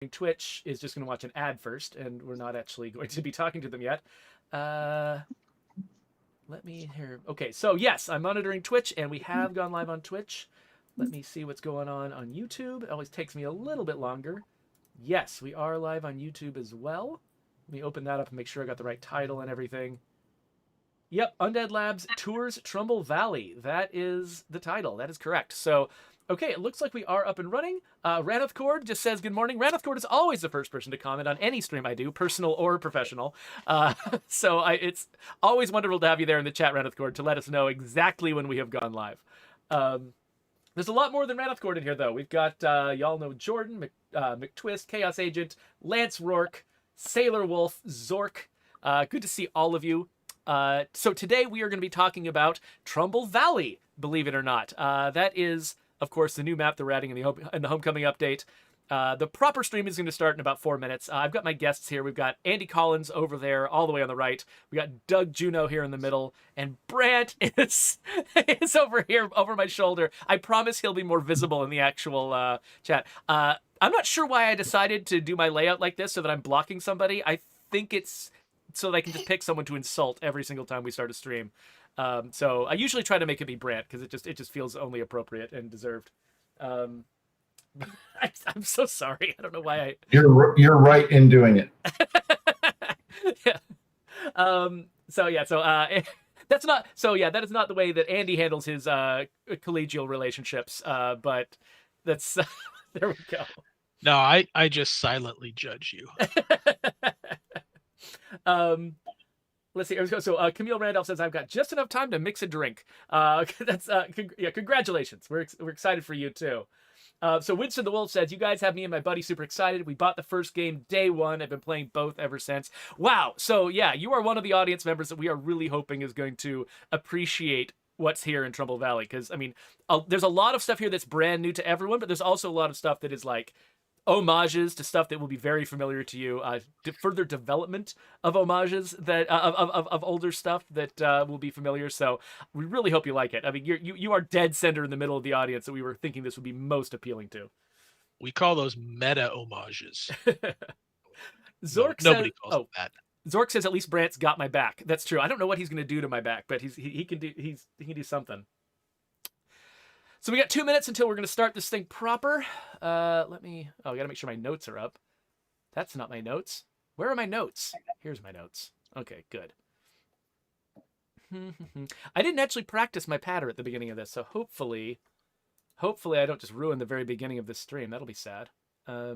Twitch is just going to watch an ad first, and we're not actually going to be talking to them yet. Let me hear. Okay, so yes, I'm monitoring Twitch, and we have gone live on Twitch. Let me see what's going on YouTube. It always takes me a little bit longer. Yes, we are live on YouTube as well. Let me open that up and make sure I got the right title and everything. Yep, Undead Labs tours Trumbull Valley. That is the title. That is correct. So, okay, it looks like we are up and running. Raneth Cord just says good morning. Raneth Cord is always the first person to comment on any stream I do, personal or professional. So it's always wonderful to have you there in the chat, Raneth Cord, to let us know exactly when we have gone live. There's a lot more than Raneth Cord in here, though. We've got, y'all know Jordan, McTwist, Chaos Agent, Lance Rourke, Sailor Wolf, Zork. Good to see all of you. So today we are going to be talking about Trumbull Valley, believe it or not. That is, of course, the new map that we're adding in the Homecoming update. The proper stream is going to start in about 4 minutes. I've got my guests here. We've got Andy Collins over there, all the way on the right. We got Doug Juno here in the middle, and Brant is over here, over my shoulder. I promise he'll be more visible in the actual chat. I'm not sure why I decided to do my layout like this so that I'm blocking somebody. I think it's so that I can just pick someone to insult every single time we start a stream. So I usually try to make it be Brant because it just feels only appropriate and deserved. I'm so sorry. I don't know why I. You're right in doing it. Yeah. That's not. So yeah, that is not the way that Andy handles his collegial relationships. But that's there we go. No, I just silently judge you. Let's see. So Camille Randolph says, I've got just enough time to mix a drink. That's congratulations. We're excited for you too. So Winston the Wolf says, you guys have me and my buddy super excited. We bought the first game day one. I've been playing both ever since. Wow. So yeah, you are one of the audience members that we are really hoping is going to appreciate what's here in Trumbull Valley. Because I mean, there's a lot of stuff here that's brand new to everyone, but there's also a lot of stuff that is like homages to stuff that will be very familiar to you, further development of homages that of older stuff that will be familiar. So we really hope you like it. I mean, you are dead center in the middle of the audience that we were thinking this would be most appealing to. We call those meta homages. Zork nobody says, calls it that. Zork says at least Brant's got my back. That's true. I don't know what he's going to do to my back, but he can do something. So we got 2 minutes until we're going to start this thing proper. I got to make sure my notes are up. That's not my notes. Where are my notes? Here's my notes. Okay, good. I didn't actually practice my patter at the beginning of this, so hopefully I don't just ruin the very beginning of this stream. That'll be sad. What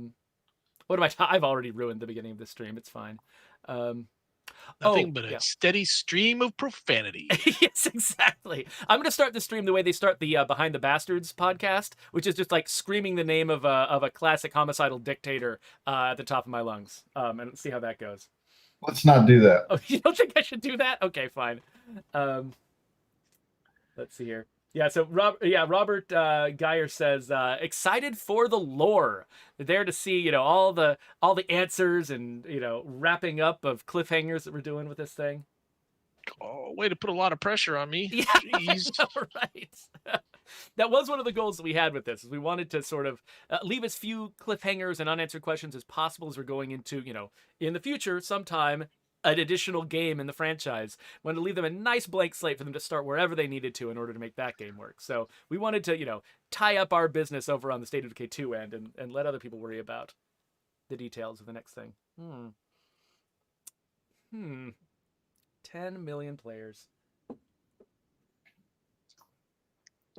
am I? I've already ruined the beginning of this stream. It's fine. Nothing but a steady stream of profanity. Yes, exactly. I'm going to start the stream the way they start the Behind the Bastards podcast, which is just like screaming the name of a classic homicidal dictator at the top of my lungs, and see how that goes. Let's not do that. Oh, you don't think I should do that? Okay, fine. Let's see here. Yeah, so Robert Geyer says, excited for the lore. They're there to see, all the answers and, wrapping up of cliffhangers that we're doing with this thing. Oh, way to put a lot of pressure on me. Yeah, jeez. Right. That was one of the goals that we had with this, is we wanted to sort of leave as few cliffhangers and unanswered questions as possible as we're going into, in the future, sometime, an additional game in the franchise. We wanted to leave them a nice blank slate for them to start wherever they needed to in order to make that game work. So we wanted to, tie up our business over on the State of Decay 2 end and let other people worry about the details of the next thing. 10 million players.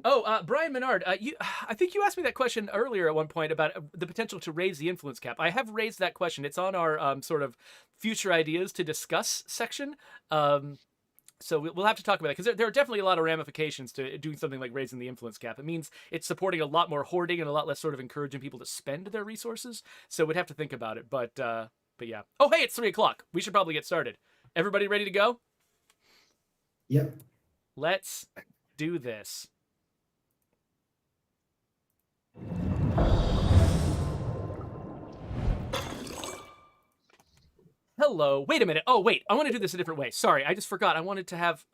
Oh, Brian Menard, I think you asked me that question earlier at one point about the potential to raise the influence cap. I have raised that question. It's on our sort of future ideas to discuss section. So we'll have to talk about it, because there are definitely a lot of ramifications to doing something like raising the influence cap. It means it's supporting a lot more hoarding and a lot less sort of encouraging people to spend their resources. So we'd have to think about it. But yeah. Oh, hey, it's 3 o'clock. We should probably get started. Everybody ready to go? Yep. Let's do this. Hello. Wait a minute. Oh, wait. I want to do this a different way. Sorry, I just forgot. I wanted to have...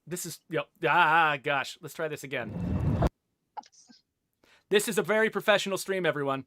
this is... gosh. Let's try this again. This is a very professional stream, everyone.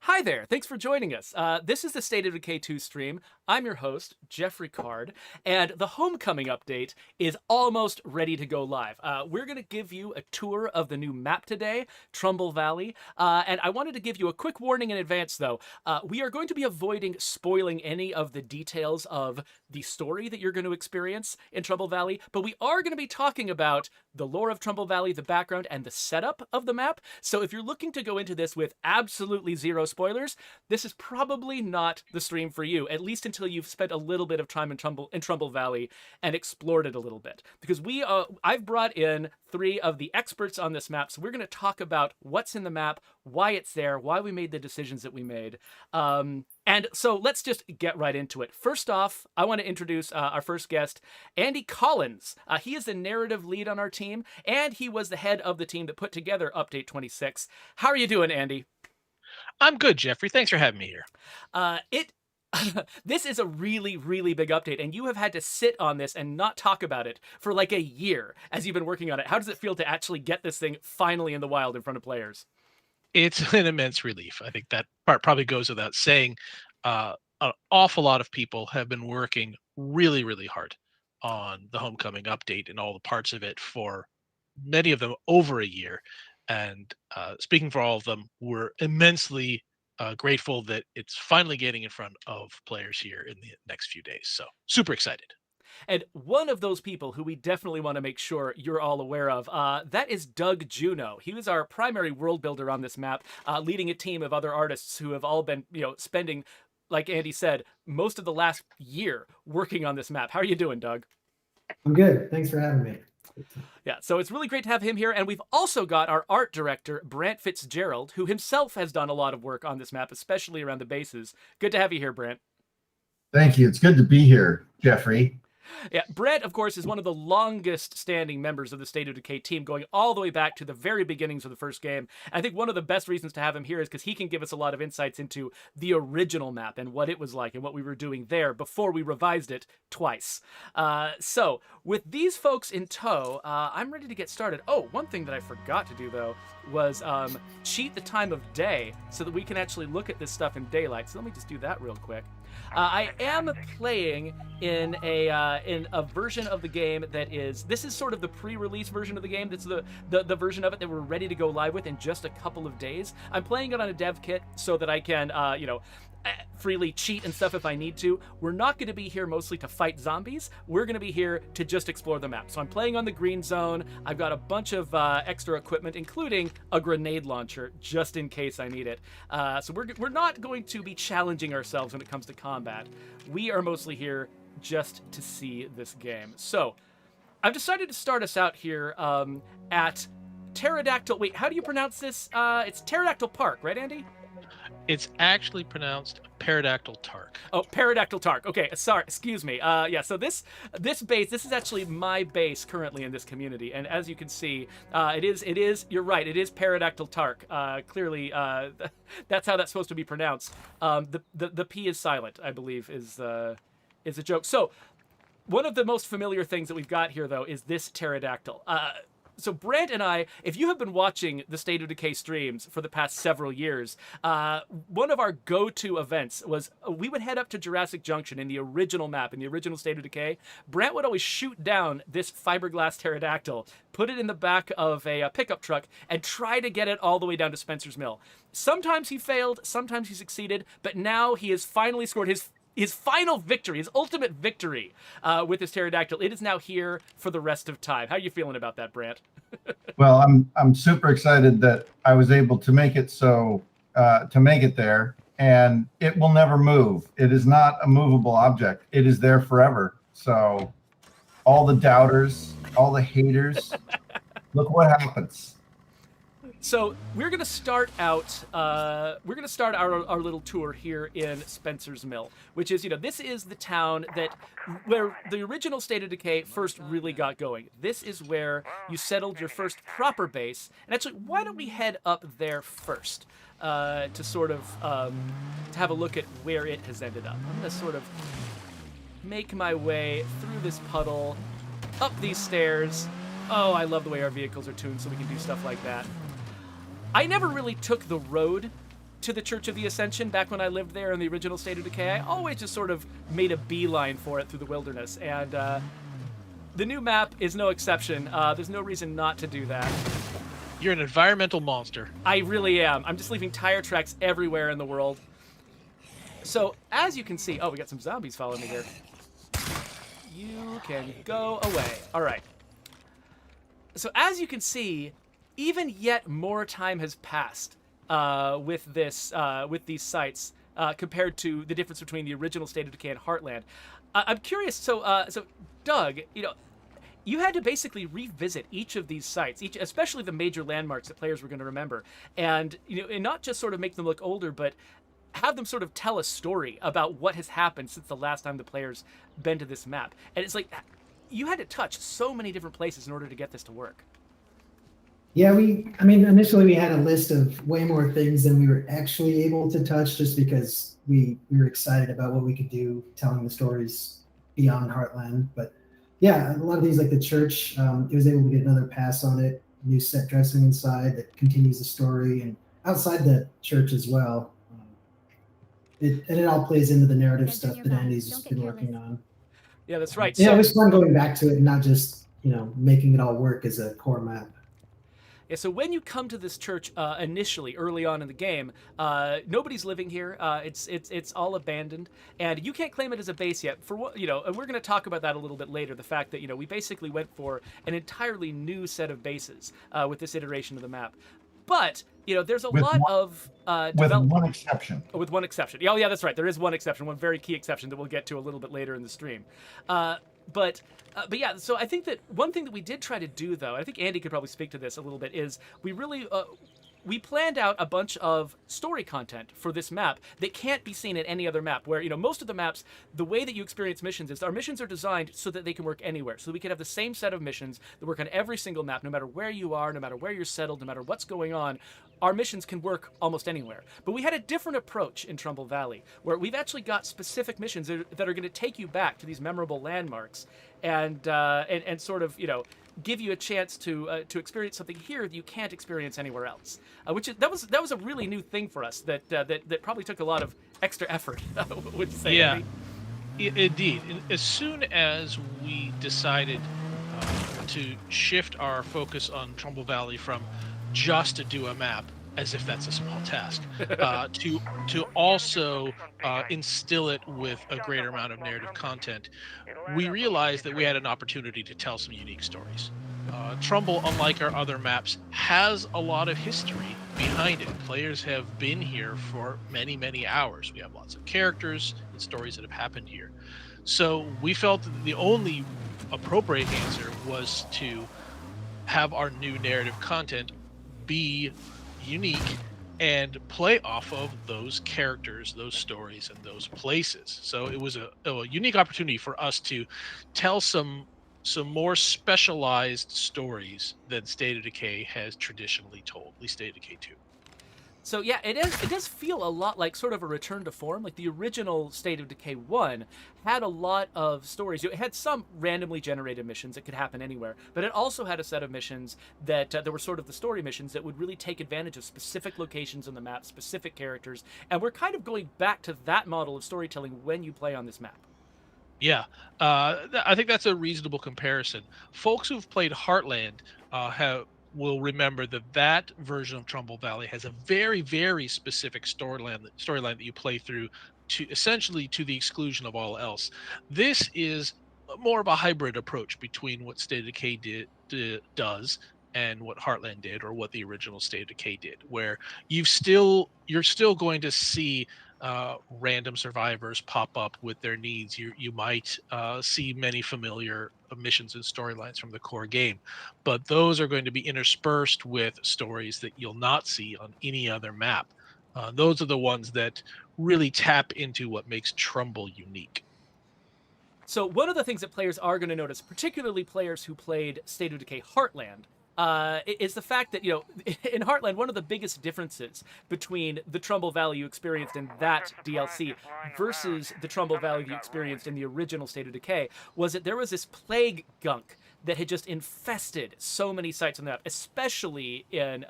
Hi there. Thanks for joining us. This is the State of Decay 2 stream. I'm your host, Jeffrey Card, and the Homecoming update is almost ready to go live. We're going to give you a tour of the new map today, Trumbull Valley, and I wanted to give you a quick warning in advance, though. We are going to be avoiding spoiling any of the details of the story that you're going to experience in Trumbull Valley, but we are going to be talking about the lore of Trumbull Valley, the background, and the setup of the map. So if you're looking to go into this with absolutely zero spoilers, this is probably not the stream for you, at least until you've spent a little bit of time in Trumbull Valley and explored it a little bit. Because I've brought in 3 of the experts on this map, so we're going to talk about what's in the map, why it's there, why we made the decisions that we made. And so let's just get right into it. First off, I want to introduce our first guest, Andy Collins. He is the narrative lead on our team, and he was the head of the team that put together Update 26. How are you doing, Andy? I'm good, Jeffrey. Thanks for having me here. This is a really, really big update, and you have had to sit on this and not talk about it for like a year as you've been working on it. How does it feel to actually get this thing finally in the wild in front of players? It's an immense relief. I think that part probably goes without saying. An awful lot of people have been working really, really hard on the Homecoming update and all the parts of it for many of them over a year. And speaking for all of them, we're immensely grateful that it's finally getting in front of players here in the next few days. So super excited. And one of those people who we definitely want to make sure you're all aware of, that is Doug Juno. He was our primary world builder on this map, leading a team of other artists who have all been, spending, like Andy said, most of the last year working on this map. How are you doing, Doug? I'm good. Thanks for having me. Yeah, so it's really great to have him here. And we've also got our art director, Brant Fitzgerald, who himself has done a lot of work on this map, especially around the bases. Good to have you here, Brant. Thank you. It's good to be here, Jeffrey. Yeah, Brett, of course, is one of the longest standing members of the State of Decay team, going all the way back to the very beginnings of the first game. And I think one of the best reasons to have him here is because he can give us a lot of insights into the original map and what it was like and what we were doing there before we revised it twice. So with these folks in tow, I'm ready to get started. Oh, one thing that I forgot to do, though, was cheat the time of day so that we can actually look at this stuff in daylight. So let me just do that real quick. I am playing in a version of the game that is, this is sort of the pre-release version of the game. That's the version of it that we're ready to go live with in just a couple of days. I'm playing it on a dev kit so that I can, freely cheat and stuff if I need to. We're not going to be here mostly to fight zombies. We're going to be here to just explore the map. So I'm playing on the green zone. I've got a bunch of extra equipment, including a grenade launcher, just in case I need it. So we're not going to be challenging ourselves when it comes to combat. We are mostly here just to see this game. So I've decided to start us out here at Pterodactyl. Wait, how do you pronounce this? It's Pterodactyl Park, right, Andy? It's actually pronounced Pterodactyl Tark. Oh, Pterodactyl Tark. Okay, sorry, excuse me. Yeah, so this base, this is actually my base currently in this community, and as you can see, it is. You're right. It is Pterodactyl Tark. Clearly, that's how that's supposed to be pronounced. The P is silent, I believe, is a joke. So, one of the most familiar things that we've got here, though, is this pterodactyl. So Brant and I, if you have been watching the State of Decay streams for the past several years, one of our go-to events was we would head up to Jurassic Junction in the original map, in the original State of Decay. Brant would always shoot down this fiberglass pterodactyl, put it in the back of a pickup truck, and try to get it all the way down to Spencer's Mill. Sometimes he failed, sometimes he succeeded, but now he has finally scored his final victory, his ultimate victory with his pterodactyl. It is now here for the rest of time. How are you feeling about that, Brant? Well, I'm super excited that I was able to make it there, and it will never move. It is not a movable object. It is there forever. So all the doubters, all the haters, look what happens. So we're gonna start out. Our little tour here in Spencer's Mill, which is, this is the town where the original State of Decay first really got going. This is where you settled your first proper base. And actually, why don't we head up there first to sort of to have a look at where it has ended up. I'm gonna sort of make my way through this puddle, up these stairs. Oh, I love the way our vehicles are tuned so we can do stuff like that. I never really took the road to the Church of the Ascension back when I lived there in the original State of Decay. I always just sort of made a beeline for it through the wilderness, and the new map is no exception. There's no reason not to do that. You're an environmental monster. I really am. I'm just leaving tire tracks everywhere in the world. So, as you can see... Oh, we got some zombies following me here. You can go away. All right. So, as you can see, even yet more time has passed with these sites compared to the difference between the original State of Decay and Heartland. I'm curious. So, Doug, you had to basically revisit each of these sites, especially the major landmarks that players were going to remember, and and not just sort of make them look older, but have them sort of tell a story about what has happened since the last time the players been to this map. And it's like you had to touch so many different places in order to get this to work. Yeah, initially we had a list of way more things than we were actually able to touch, just because we were excited about what we could do telling the stories beyond Heartland. But yeah, a lot of these, like the church, it was able to get another pass on it, new set dressing inside that continues the story, and outside the church as well. It all plays into the narrative stuff that Andy's just been working on. Yeah, that's right. Yeah, So, it was fun going back to it and not just, making it all work as a core map. yeah, so when you come to this church initially, early on in the game, nobody's living here. It's all abandoned, and you can't claim it as a base yet. For what and we're going to talk about that a little bit later. The fact that we basically went for an entirely new set of bases with this iteration of the map. But there's a lot of with one exception. With one exception. Oh, yeah, that's right. There is one exception, one very key exception that we'll get to a little bit later in the stream. But yeah, so I think that one thing that we did try to do, though, I think Andy could probably speak to this a little bit, is we really we planned out a bunch of story content for this map that can't be seen in any other map, where most of the maps, the way that you experience missions is our missions are designed so that they can work anywhere, so we can have the same set of missions that work on every single map, no matter where you are, no matter where you're settled, no matter what's going on. Our missions can work almost anywhere. But we had a different approach in Trumbull Valley, where we've actually got specific missions that are going to take you back to these memorable landmarks and sort of give you a chance to experience something here that you can't experience anywhere else. That was a really new thing for us that probably took a lot of extra effort. Would you say? Yeah, Andy? indeed. As soon as we decided to shift our focus on Trumbull Valley from just to do a map, as if that's a small task, to also instill it with a greater amount of narrative content, we realized that we had an opportunity to tell some unique stories. Trumbull, unlike our other maps, has a lot of history behind it. Players have been here for many, many hours. We have lots of characters and stories that have happened here. So we felt that the only appropriate answer was to have our new narrative content be unique and play off of those characters, those stories, and those places. So it was a unique opportunity for us to tell some more specialized stories than State of Decay has traditionally told, at least State of Decay 2. So yeah, it does feel a lot like sort of a return to form. Like the original State of Decay 1 had a lot of stories. It had some randomly generated missions that could happen anywhere, but it also had a set of missions that were sort of the story missions that would really take advantage of specific locations on the map, specific characters, and we're kind of going back to that model of storytelling when you play on this map. Yeah, I think that's a reasonable comparison. Folks who've played Heartland will remember that version of Trumbull Valley has a very, very specific storyline that you play through, to essentially to the exclusion of all else. This is more of a hybrid approach between what State of Decay does and what Heartland did, or what the original State of Decay did, where you're still going to see random survivors pop up with their needs. You might see many familiar missions and storylines from the core game, but those are going to be interspersed with stories that you'll not see on any other map. Those are the ones that really tap into what makes Trumbull unique. So one of the things that players are going to notice, particularly players who played State of Decay Heartland, is the fact that, in Heartland, one of the biggest differences between the Trumbull Valley you experienced in that DLC versus the Trumbull Valley you experienced in the original State of Decay was that there was this plague gunk that had just infested so many sites on the map, especially in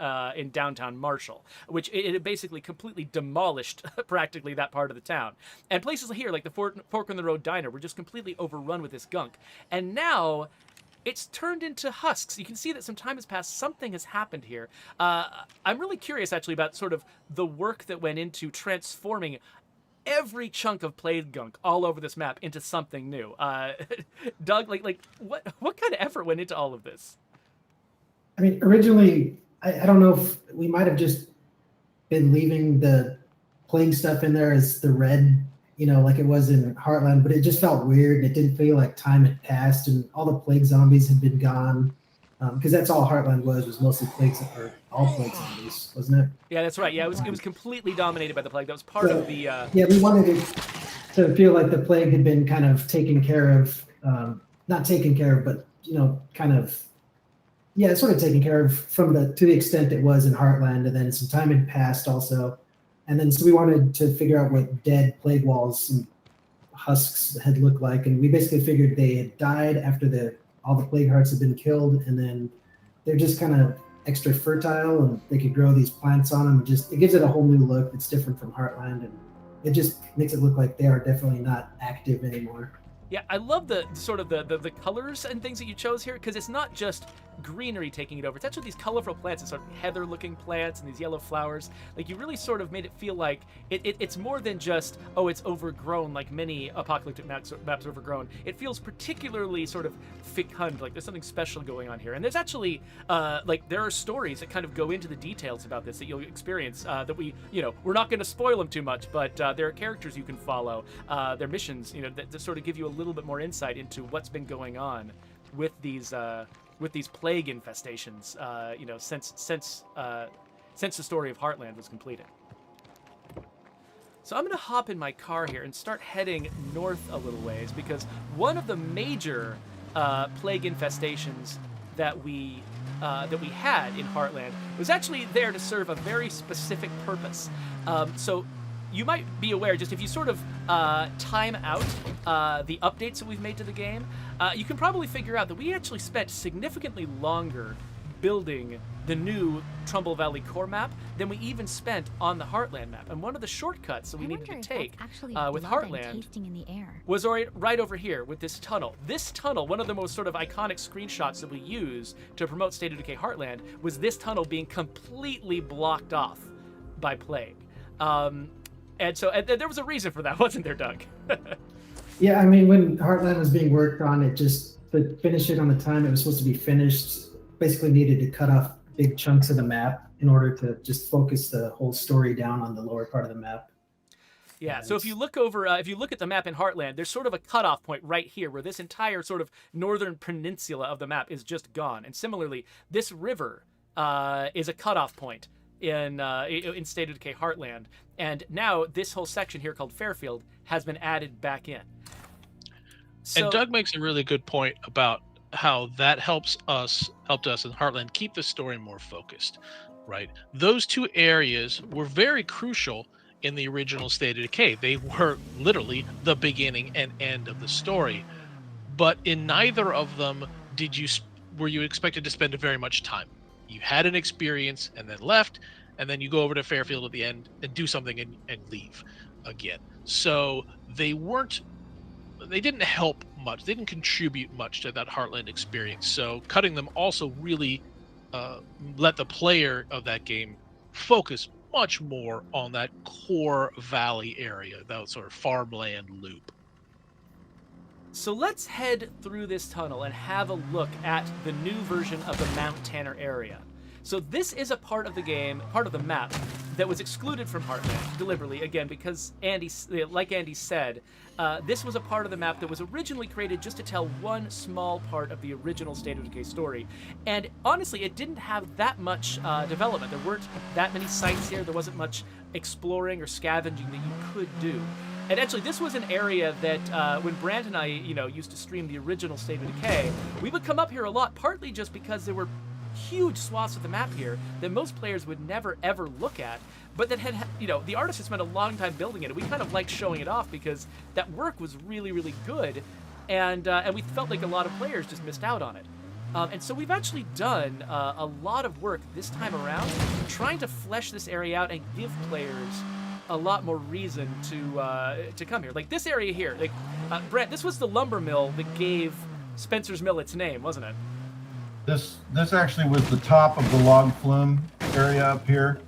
downtown Marshall, which it had basically completely demolished practically that part of the town. And places here, like the Fork in the Road Diner, were just completely overrun with this gunk. And now it's turned into husks. You can see that some time has passed. Something has happened here. I'm really curious, actually, about sort of the work that went into transforming every chunk of plague gunk all over this map into something new. Doug, like what kind of effort went into all of this? I mean, originally, I don't know if we might have just been leaving the plague stuff in there as the red, like it was in Heartland, but it just felt weird. It didn't feel like time had passed and all the plague zombies had been gone. Because that's all Heartland was mostly plagues, or all plague zombies, wasn't it? Yeah, that's right. Yeah, it was completely dominated by the plague. That was part of the... Yeah, we wanted it to feel like the plague had been kind of taken care of, not taken care of, but, kind of, yeah, sort of taken care of to the extent it was in Heartland, and then some time had passed also. And then so we wanted to figure out what dead plague walls and husks had looked like, and we basically figured they had died after all the plague hearts had been killed, and then they're just kind of extra fertile, and they could grow these plants on them. It gives it a whole new look. It's different from Heartland, and it just makes it look like they are definitely not active anymore. Yeah, I love the sort of the colors and things that you chose here, because it's not just greenery taking it over. It's actually these colorful plants, it's sort of heather-looking plants and these yellow flowers. Like, you really sort of made it feel like it's more than just, it's overgrown, like many apocalyptic maps overgrown. It feels particularly sort of fecund, like there's something special going on here. And there's actually, there are stories that kind of go into the details about this that you'll experience, that we're not going to spoil them too much, but there are characters you can follow, their missions, that sort of give you a little bit more insight into what's been going on with these plague infestations, since the story of Heartland was completed. So I'm going to hop in my car here and start heading north a little ways, because one of the major plague infestations that we had in Heartland was actually there to serve a very specific purpose. So you might be aware, just if you sort of time out the updates that we've made to the game, you can probably figure out that we actually spent significantly longer building the new Trumbull Valley core map than we even spent on the Heartland map. And one of the shortcuts that we needed to take with Heartland was right over here with this tunnel. This tunnel, one of the most sort of iconic screenshots that we use to promote State of Decay Heartland, was this tunnel being completely blocked off by plague. And so there was a reason for that, wasn't there, Doug? Yeah, I mean, when Heartland was being worked on, it just, to finish it on the time it was supposed to be finished, basically needed to cut off big chunks of the map in order to just focus the whole story down on the lower part of the map. Yeah, so if you look at the map in Heartland, there's sort of a cutoff point right here where this entire sort of northern peninsula of the map is just gone. And similarly, this river is a cutoff point in State of Decay Heartland. And now this whole section here called Fairfield has been added back in. So, and Doug makes a really good point about how that helped us in Heartland keep the story more focused, right? Those two areas were very crucial in the original State of Decay. They were literally the beginning and end of the story. But in neither of them were you expected to spend very much time. You had an experience and then left, and then you go over to Fairfield at the end and do something and leave again. So they didn't help much. They didn't contribute much to that Heartland experience. So cutting them also really let the player of that game focus much more on that core valley area, that sort of farmland loop. So let's head through this tunnel and have a look at the new version of the Mount Tanner area. So this is a part of the game, part of the map, that was excluded from Heartland deliberately, again, because like Andy said, this was a part of the map that was originally created just to tell one small part of the original State of Decay story. And honestly, it didn't have that much development. There weren't that many sites here. There wasn't much exploring or scavenging that you could do. And actually, this was an area that when Brant and I, used to stream the original State of Decay, we would come up here a lot, partly just because there were huge swaths of the map here that most players would never ever look at, but that had, the artist had spent a long time building it, and we kind of liked showing it off because that work was really, really good, and we felt like a lot of players just missed out on it. And so we've actually done a lot of work this time around trying to flesh this area out and give players a lot more reason to come here. Like this area here, like Brent, this was the lumber mill that gave Spencer's Mill its name, wasn't it? This actually was the top of the log flume area up here.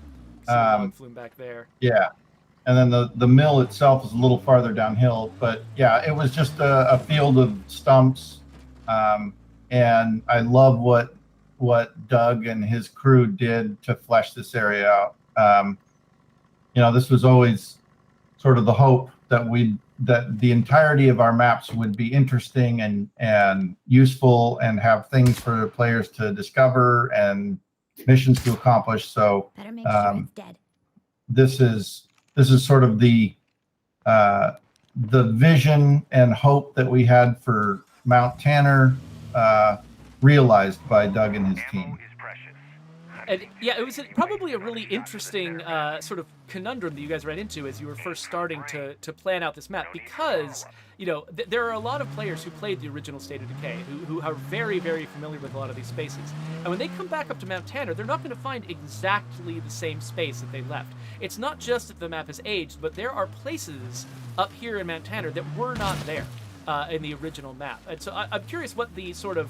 So log flume back there. Yeah, and then the mill itself is a little farther downhill. But yeah, it was just a field of stumps. And I love what Doug and his crew did to flesh this area out. This was always sort of the hope that the entirety of our maps would be interesting and useful and have things for players to discover and missions to accomplish. So Better make sure it's dead. this is sort of the vision and hope that we had for Mount Tanner realized by Doug and his team. And yeah, it was probably a really interesting sort of conundrum that you guys ran into as you were first starting to plan out this map, because there are a lot of players who played the original State of Decay who are very, very familiar with a lot of these spaces. And when they come back up to Mount Tanner, they're not going to find exactly the same space that they left. It's not just that the map has aged, but there are places up here in Mount Tanner that were not there in the original map. And so I'm curious what the sort of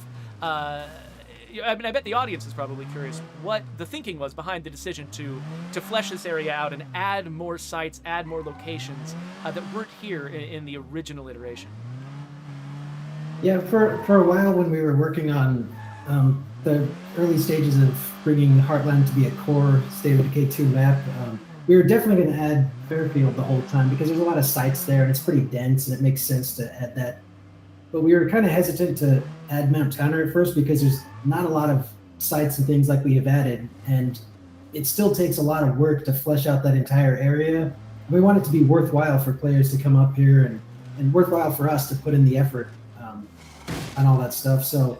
I bet the audience is probably curious what the thinking was behind the decision to flesh this area out and add more sites, add more locations that weren't here in the original iteration. Yeah, for a while when we were working on the early stages of bringing Heartland to be a core State of Decay 2 map, we were definitely going to add Fairfield the whole time because there's a lot of sites there and it's pretty dense and it makes sense to add that. But we were kind of hesitant to add Mount Tanner at first because there's not a lot of sites and things like we have added, and it still takes a lot of work to flesh out that entire area. We want it to be worthwhile for players to come up here and worthwhile for us to put in the effort on all that stuff. So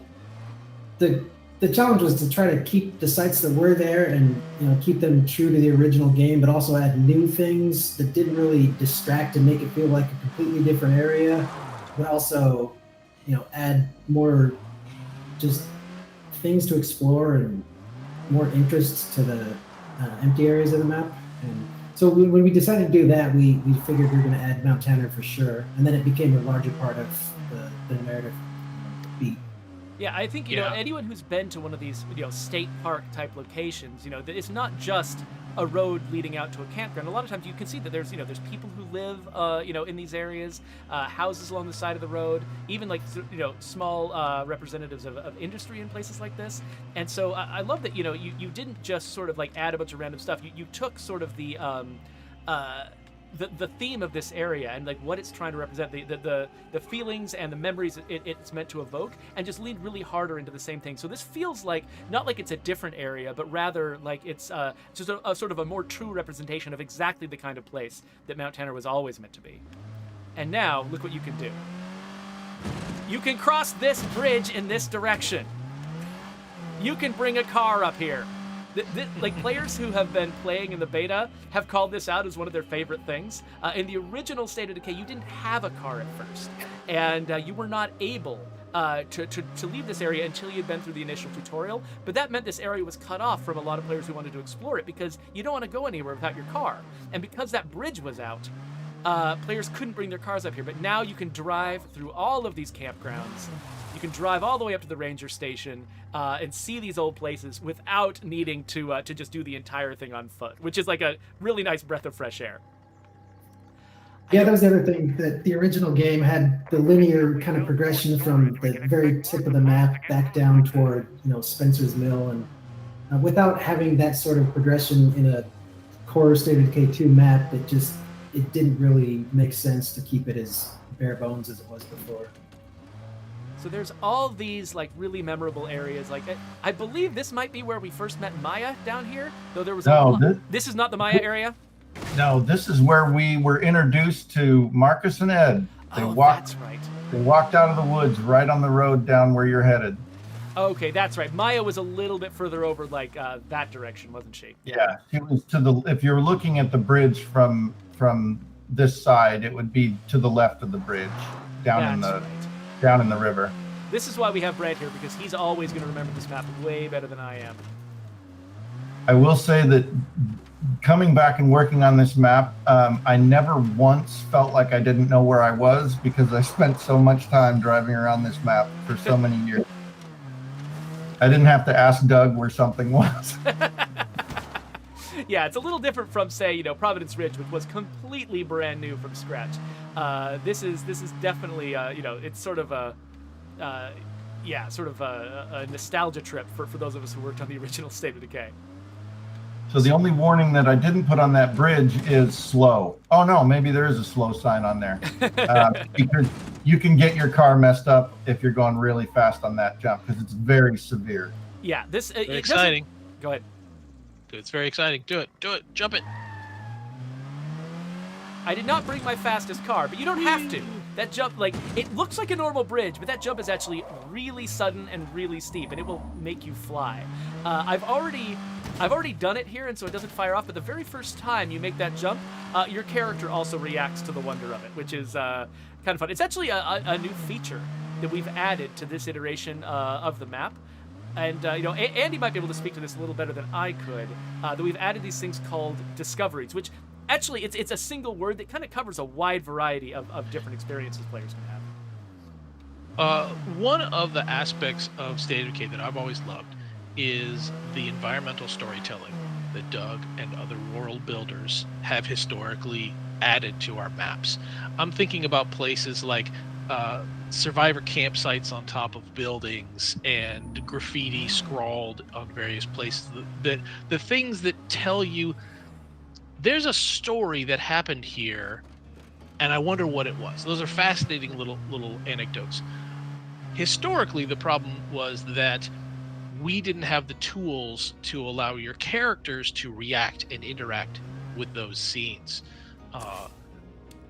the challenge was to try to keep the sites that were there and keep them true to the original game, but also add new things that didn't really distract and make it feel like a completely different area, but also add more just things to explore and more interest to the empty areas of the map. And so when we decided to do that, we figured we were going to add Mount Tanner for sure, and then it became a larger part of the narrative beat. Yeah, I think anyone who's been to one of these state park type locations, that it's not just a road leading out to a campground. A lot of times you can see that there's people who live in these areas, houses along the side of the road, even like small representatives of industry in places like this. And so I love that you didn't just sort of like add a bunch of random stuff. You took sort of the theme of this area and like what it's trying to represent, the feelings and the memories it's meant to evoke, and just leaned really harder into the same thing. So this feels like not like it's a different area, but rather like it's just a sort of a more true representation of exactly the kind of place that Mount Tanner was always meant to be. And now look what you can do. You can cross this bridge in this direction. You can bring a car up here. Like players who have been playing in the beta have called this out as one of their favorite things. In the original State of Decay, you didn't have a car at first, and you were not able to leave this area until you'd been through the initial tutorial. But that meant this area was cut off from a lot of players who wanted to explore it because you don't want to go anywhere without your car. And because that bridge was out, players couldn't bring their cars up here. But now you can drive through all of these campgrounds. You can drive all the way up to the ranger station and see these old places without needing to just do the entire thing on foot, which is like a really nice breath of fresh air. Yeah, that was the other thing, that the original game had the linear kind of progression from the very tip of the map back down toward Spencer's Mill, and without having that sort of progression in a core State of Decay 2 map, it didn't really make sense to keep it as bare bones as it was before. So there's all these like really memorable areas. Like I believe this might be where we first met Maya down here, though there was this is not the Maya area. No, this is where we were introduced to Marcus and Ed. That's right. They walked out of the woods right on the road down where you're headed. Okay, that's right. Maya was a little bit further over, like that direction, wasn't she? Yeah, it was to the. If you're looking at the bridge from this side, it would be to the left of the bridge, down in the river. This is why we have Brent here, because he's always going to remember this map way better than I am. I will say that coming back and working on this map, I never once felt like I didn't know where I was because I spent so much time driving around this map for so many years. I didn't have to ask Doug where something was. Yeah, it's a little different from, say, you know, Providence Ridge, which was completely brand new from scratch. This is definitely, you know, it's sort of a, yeah, sort of a nostalgia trip for those of us who worked on the original State of Decay. So the only warning that I didn't put on that bridge is slow. Oh no, maybe there is a slow sign on there. Because you can get your car messed up if you're going really fast on that jump because it's very severe. Yeah, this Very exciting. Go ahead. It's very exciting. Do it. Jump it. I did not bring my fastest car, but you don't have to. That jump, like, it looks like a normal bridge, but that jump is actually really sudden and really steep, and it will make you fly. I've already done it here, and so it doesn't fire off, but the very first time you make that jump, your character also reacts to the wonder of it, which is kind of fun. It's actually a new feature that we've added to this iteration of the map. And, you know, Andy might be able to speak to this a little better than I could, that we've added these things called discoveries, which actually it's a single word that kind of covers a wide variety of different experiences players can have. One of the aspects of State of Decay that I've always loved is the environmental storytelling that Doug and other world builders have historically added to our maps. I'm thinking about places like survivor campsites on top of buildings and graffiti scrawled on various places. The things that tell you there's a story that happened here, and I wonder what it was. Those are fascinating little anecdotes. Historically, the problem was that we didn't have the tools to allow your characters to react and interact with those scenes.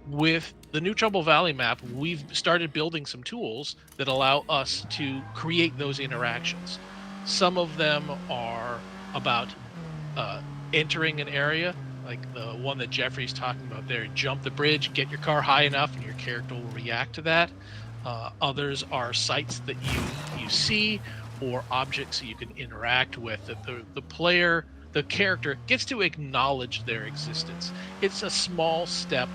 With the new Trumbull Valley map, we've started building some tools that allow us to create those interactions. Some of them are about entering an area, like the one that Jeffrey's talking about there. Jump the bridge, get your car high enough, and your character will react to that. Others are sites that you see or objects that you can interact with, that the player, the character, gets to acknowledge their existence. It's a small step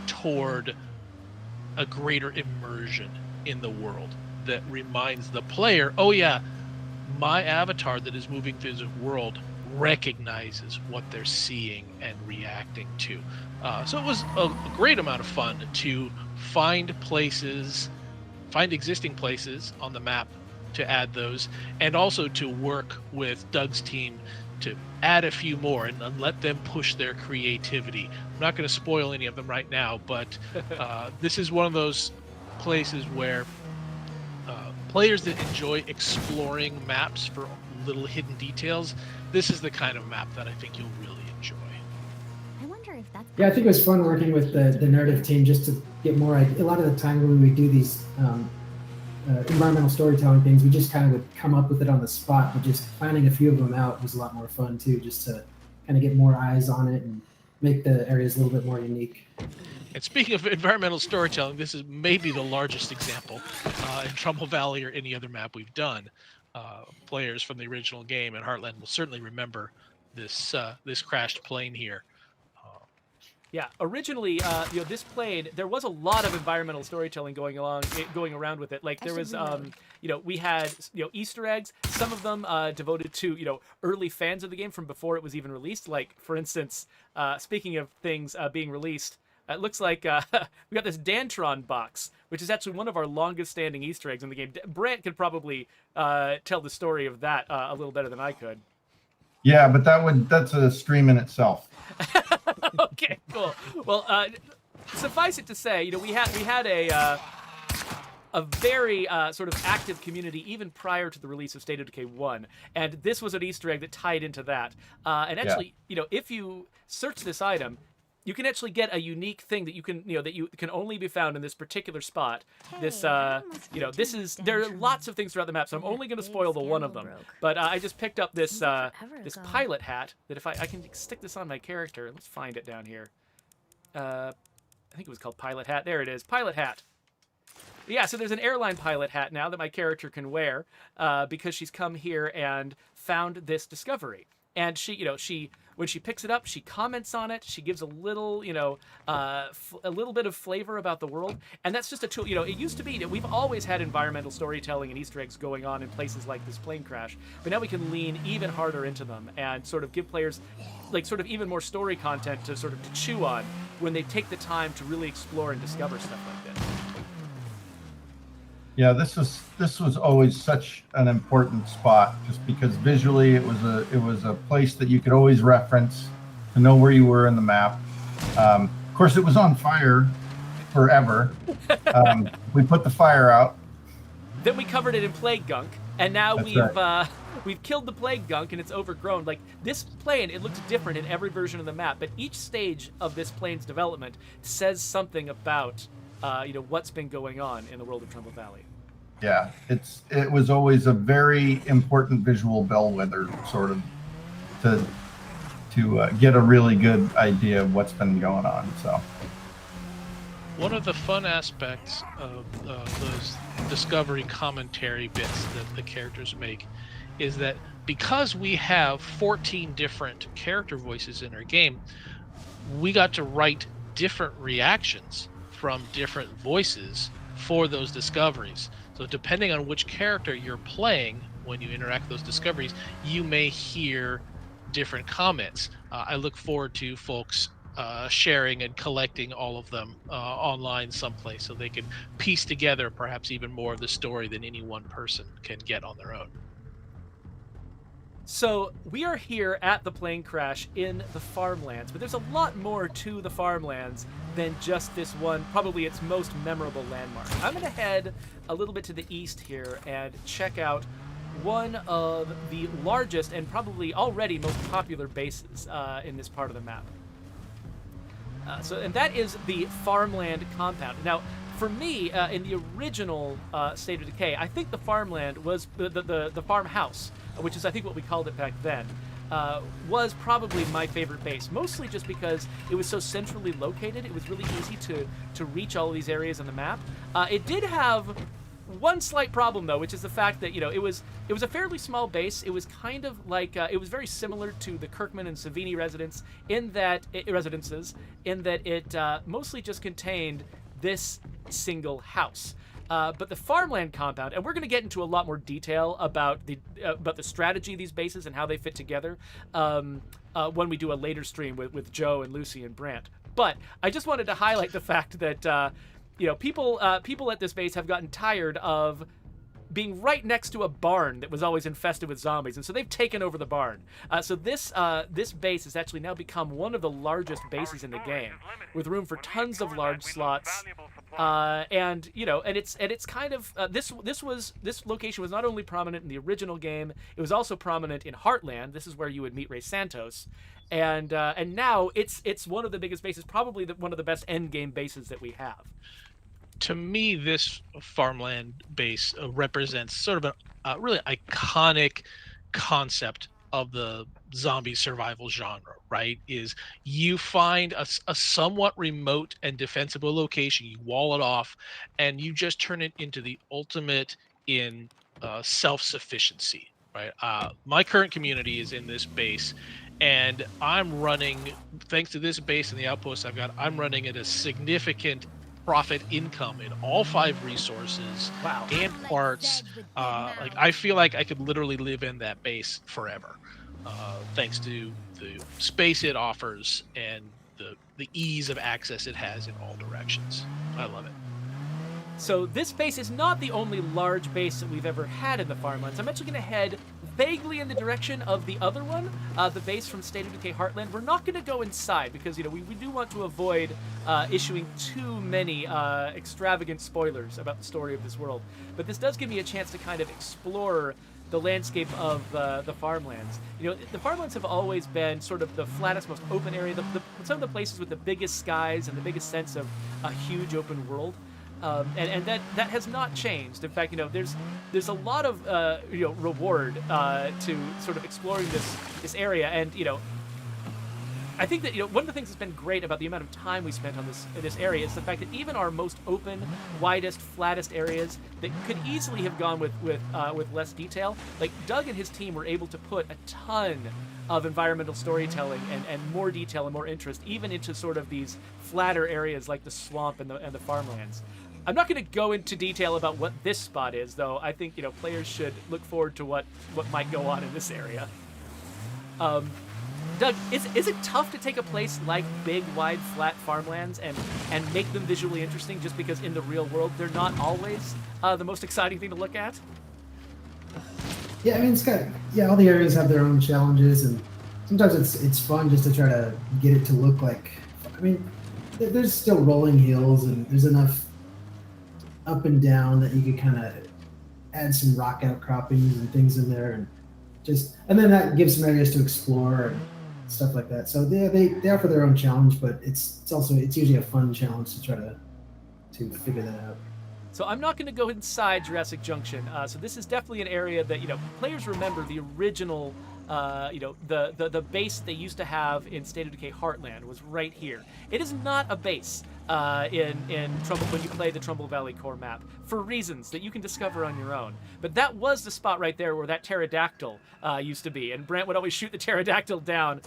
toward a greater immersion in the world that reminds the player, oh yeah, my avatar that is moving through the world recognizes what they're seeing and reacting to. So it was a great amount of fun to find existing places on the map to add those, and also to work with Doug's team to add a few more and let them push their creativity. I'm not going to spoil any of them right now, but this is one of those places where players that enjoy exploring maps for little hidden details, this is the kind of map that I think you'll really enjoy. I wonder if that's... Yeah, I think it was fun working with the narrative team just to get more. A lot of the time when we do these environmental storytelling things, we just kind of would come up with it on the spot, but just planning a few of them out was a lot more fun too, just to kind of get more eyes on it and make the areas a little bit more unique. And speaking of environmental storytelling, this is maybe the largest example in Trumbull Valley or any other map we've done. Players from the original game and Heartland will certainly remember this crashed plane here. Yeah, originally, you know, this plane, there was a lot of environmental storytelling going around with it. Like there was, you know, we had, you know, Easter eggs, some of them devoted to, you know, early fans of the game from before it was even released. Like, for instance, speaking of things being released, it looks like we got this Dantron box, which is actually one of our longest standing Easter eggs in the game. Brant could probably tell the story of that a little better than I could. Yeah, but that's a stream in itself. Okay, cool. Well, suffice it to say, you know, we had a very sort of active community even prior to the release of State of Decay 1, and this was an Easter egg that tied into that. And actually, you know, if you search this item, you can actually get a unique thing that you can, you know, that you can only be found in this particular spot. This, you know, this is, there are lots of things throughout the map, so I'm only going to spoil the one of them. But I just picked up this this pilot hat that if I can stick this on my character. Let's find it down here. I think it was called pilot hat. There it is, pilot hat. Yeah, so there's an airline pilot hat now that my character can wear because she's come here and found this discovery. And she when she picks it up, she comments on it. She gives a little, a little bit of flavor about the world. And that's just a tool. It used to be that we've always had environmental storytelling and Easter eggs going on in places like this plane crash. But now we can lean even harder into them and sort of give players, like, sort of even more story content to sort of to chew on when they take the time to really explore and discover stuff like this. Yeah, this was always such an important spot, just because visually it was a place that you could always reference to know where you were in the map. Of course, it was on fire forever. We put the fire out. Then we covered it in plague gunk, and now That's we've killed the plague gunk and it's overgrown. Like, this plane, it looks different in every version of the map, but each stage of this plane's development says something about what's been going on in the world of Trumbull Valley. Yeah, it was always a very important visual bellwether, sort of, to get a really good idea of what's been going on. So, one of the fun aspects of those discovery commentary bits that the characters make is that because we have 14 different character voices in our game, we got to write different reactions from different voices for those discoveries. So depending on which character you're playing when you interact with those discoveries, you may hear different comments. I look forward to folks sharing and collecting all of them online someplace so they can piece together perhaps even more of the story than any one person can get on their own. So we are here at the plane crash in the farmlands, but there's a lot more to the farmlands than just this one, probably its most memorable landmark. I'm going to head a little bit to the east here and check out one of the largest and probably already most popular bases in this part of the map. And that is the farmland compound. Now, for me, in the original State of Decay, I think the farmland was the farmhouse, which is I think what we called it back then, was probably my favorite base, mostly just because it was so centrally located. It was really easy to reach all of these areas on the map. It did have one slight problem, though, which is the fact that it was a fairly small base. It was kind of like it was very similar to the Kirkman and Savini residences in that it mostly just contained this single house. But the farmland compound, and we're going to get into a lot more detail about the strategy of these bases and how they fit together when we do a later stream with Joe and Lucy and Brant. But I just wanted to highlight the fact that people at this base have gotten tired of being right next to a barn that was always infested with zombies, and so they've taken over the barn. So this base has actually now become one of the largest bases in the game, with room for tons of large slots. And it's kind of this location was not only prominent in the original game, it was also prominent in Heartland. This is where you would meet Ray Santos, and now it's one of the biggest bases, probably one of the best end game bases that we have. To me, this farmland base represents sort of a really iconic concept of the zombie survival genre, right? Is you find a somewhat remote and defensible location, you wall it off, and you just turn it into the ultimate in self-sufficiency, right? My current community is in this base, and I'm running, thanks to this base and the outposts I've got, I'm running at a significant profit income in all 5 resources. Wow. And parts. I feel like I could literally live in that base forever, thanks to the space it offers and the ease of access it has in all directions. I love it. So this base is not the only large base that we've ever had in the farmlands. I'm actually going to head vaguely in the direction of the other one, the base from State of Decay Heartland. We're not going to go inside because we do want to avoid issuing too many extravagant spoilers about the story of this world. But this does give me a chance to kind of explore the landscape of the farmlands. The farmlands have always been sort of the flattest, most open area, some of the places with the biggest skies and the biggest sense of a huge open world. And that has not changed. In fact, there's a lot of reward to sort of exploring this area, and I think that one of the things that's been great about the amount of time we spent on this area is the fact that even our most open, widest, flattest areas that could easily have gone with less detail, like Doug and his team were able to put a ton of environmental storytelling and more detail and more interest even into sort of these flatter areas like the swamp and the farmlands. I'm not going to go into detail about what this spot is, though. I think players should look forward to what might go on in this area. Doug, is it tough to take a place like big, wide, flat farmlands and make them visually interesting just because in the real world they're not always the most exciting thing to look at? Yeah, I mean, all the areas have their own challenges, and sometimes it's fun just to try to get it to look like, I mean, there's still rolling hills and there's enough up and down that you could kind of add some rock outcroppings and things in there, and then that gives some areas to explore and stuff like that. So they offer their own challenge, but it's usually a fun challenge to try to figure that out. So I'm not going to go inside Jurassic Junction. So this is definitely an area that players remember the original, the base they used to have in State of Decay Heartland was right here. It is not a base in Trumbull when you play the Trumbull Valley core map for reasons that you can discover on your own. But that was the spot right there where that pterodactyl used to be, and Brant would always shoot the pterodactyl down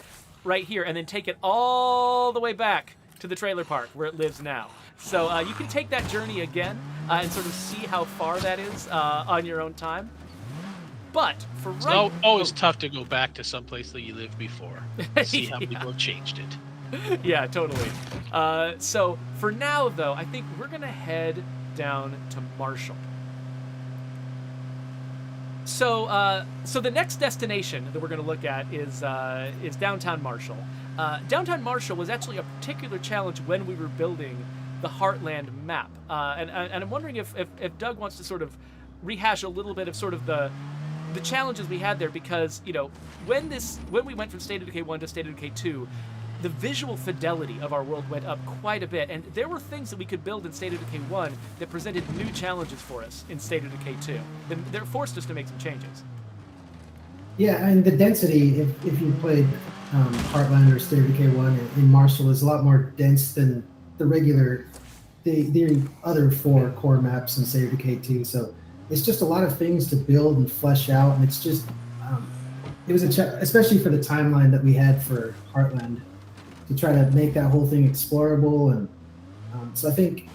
right here and then take it all the way back to the trailer park where it lives now. So you can take that journey again and sort of see how far that is on your own time. But for right, it's always tough to go back to someplace that you lived before. See how people have changed it. Yeah, totally. So for now, though, I think we're gonna head down to Marshall. So the next destination that we're gonna look at is downtown Marshall. Downtown Marshall was actually a particular challenge when we were building the Heartland map, and I'm wondering if Doug wants to sort of rehash a little bit of sort of the challenges we had there, because when we went from State of Decay 1 to State of Decay 2, the visual fidelity of our world went up quite a bit, and there were things that we could build in State of Decay 1 that presented new challenges for us in State of Decay 2. They forced us to make some changes. Yeah, and the density, if you played Heartland or State of Decay 1 in Marshall, is a lot more dense than the other 4 core maps in State of Decay 2. So it's just a lot of things to build and flesh out, and it's just it was especially for the timeline that we had for Heartland, to try to make that whole thing explorable. And so I think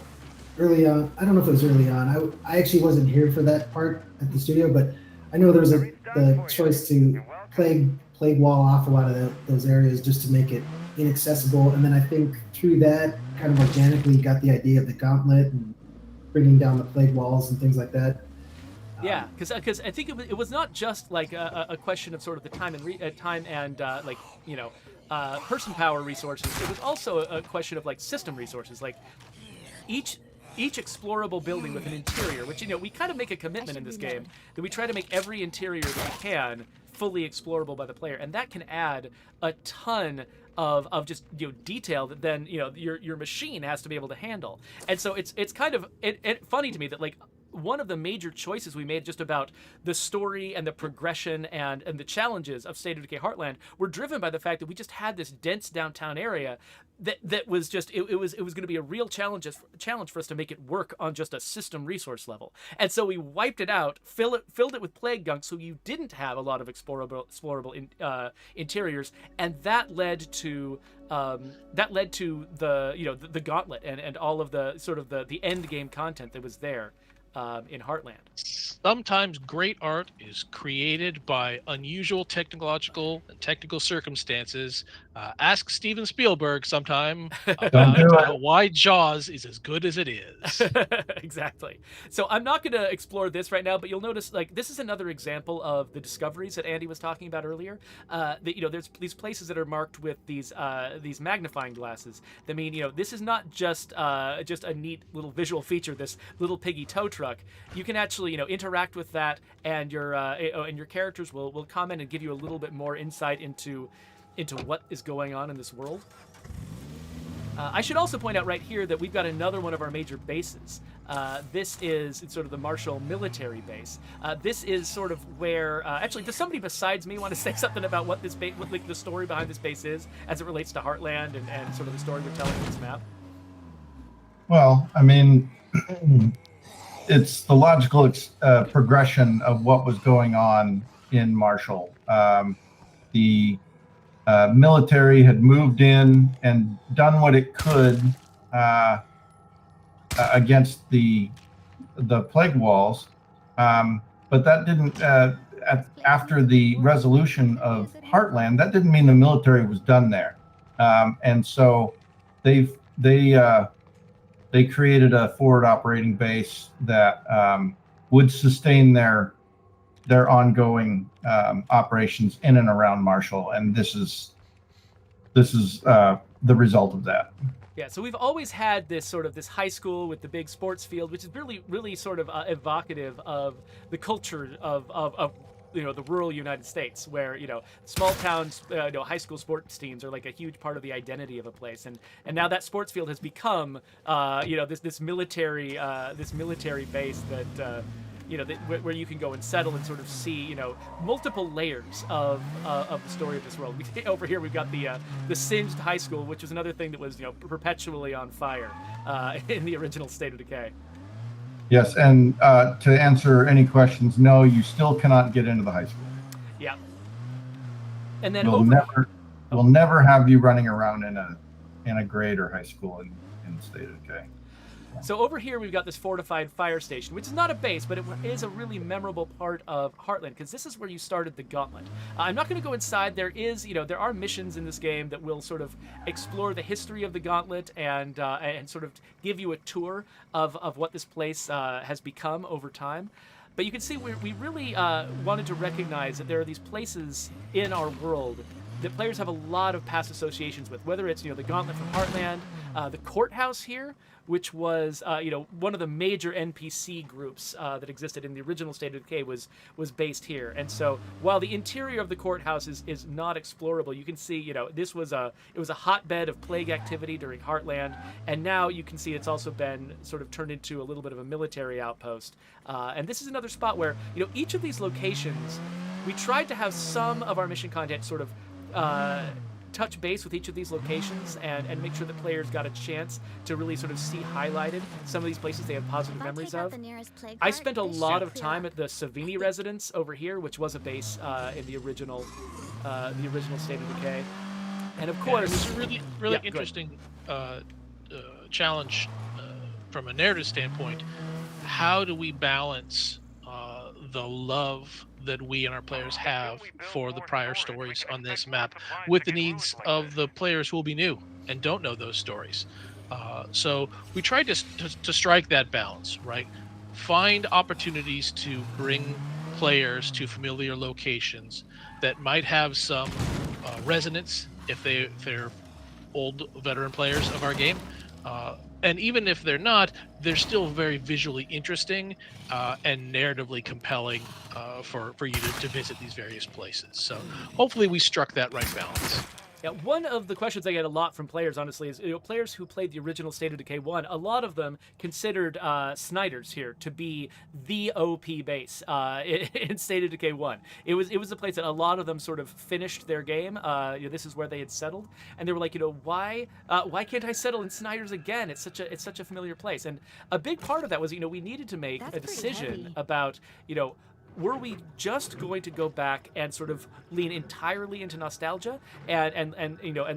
early on, I don't know if it was early on, I actually wasn't here for that part at the studio, but I know there was the choice to plague wall off a lot of those areas just to make it inaccessible. And then I think through that, kind of organically got the idea of the gauntlet and bringing down the plague walls and things like that. Yeah, because I think it was not just like a question of sort of the time and person power resources. It was also a question of like system resources, like each explorable building with an interior, which we kind of make a commitment in this game that we try to make every interior that we can fully explorable by the player, and that can add a ton of just detail that then your machine has to be able to handle. And so it's kind of funny to me that like one of the major choices we made just about the story and the progression and the challenges of State of Decay Heartland were driven by the fact that we just had this dense downtown area that was just it was going to be a real challenge for us to make it work on just a system resource level. And so we wiped it out, filled it with plague gunk, so you didn't have a lot of explorable interiors, and that led to the gauntlet and all of the sort of the end game content that was there in Heartland. Sometimes great art is created by unusual technological and technical circumstances. Ask Steven Spielberg sometime about why Jaws is as good as it is. Exactly. So I'm not going to explore this right now, but you'll notice like this is another example of the discoveries that Andy was talking about earlier. That there's these places that are marked with these magnifying glasses. That mean this is not just a neat little visual feature. This little piggy tow truck. You can actually interact with that, and your characters will comment and give you a little bit more insight into what is going on in this world. I should also point out right here that we've got another one of our major bases. This is it's sort of the Marshall military base. This is sort of where actually, does somebody besides me want to say something about what this what like the story behind this base is as it relates to Heartland and sort of the story we're telling in this map? Well, I mean, it's the logical progression of what was going on in Marshall. The military had moved in and done what it could against the plague walls, but that didn't. After the resolution of Heartland, that didn't mean the military was done there, and so they created a forward operating base that would sustain their ongoing operations in and around Marshall, and this is the result of that. Yeah, so we've always had this sort of this high school with the big sports field, which is really sort of evocative of the culture of the rural United States, where small towns, high school sports teams are like a huge part of the identity of a place, and now that sports field has become this military base that where you can go and settle and sort of see multiple layers of the story of this world. Over here we've got the singed high school, which was another thing that was perpetually on fire in the original State of Decay. Yes, and to answer any questions, no, you still cannot get into the high school. Yeah. And then we'll never have you running around in a grade or high school in State of Decay. So over here we've got this fortified fire station, which is not a base, but it is a really memorable part of Heartland, because this is where you started the Gauntlet. I'm not going to go inside. There are missions in this game that will sort of explore the history of the Gauntlet and sort of give you a tour of what this place has become over time. But you can see we really wanted to recognize that there are these places in our world that players have a lot of past associations with, whether it's the Gauntlet from Heartland, the courthouse here, which was one of the major NPC groups that existed in the original State of Decay was based here. And so while the interior of the courthouse is not explorable, you can see it was a hotbed of plague activity during Heartland, and now you can see it's also been sort of turned into a little bit of a military outpost. And this is another spot where each of these locations, we tried to have some of our mission content sort of touch base with each of these locations and make sure that players got a chance to really sort of see highlighted some of these places they have positive memories of. I spent a lot of time at the Savini residence over here, which was a base in the original State of Decay. And of course, it was a really interesting challenge from a narrative standpoint. How do we balance the love that we and our players have for the prior stories on this map with the needs of the players who will be new and don't know those stories? So we tried to strike that balance, right? Find opportunities to bring players to familiar locations that might have some resonance if they're old veteran players of our game. And even if they're not, they're still very visually interesting and narratively compelling for you to visit these various places. So hopefully we struck that right balance. Yeah, one of the questions I get a lot from players, honestly, is players who played the original State of Decay 1, a lot of them considered Snyder's here to be the OP base in State of Decay 1. It was the place that a lot of them sort of finished their game. This is where they had settled, and they were like, why can't I settle in Snyder's again? It's such a familiar place. And a big part of that was, we needed to make a decision about, were we just going to go back and sort of lean entirely into nostalgia and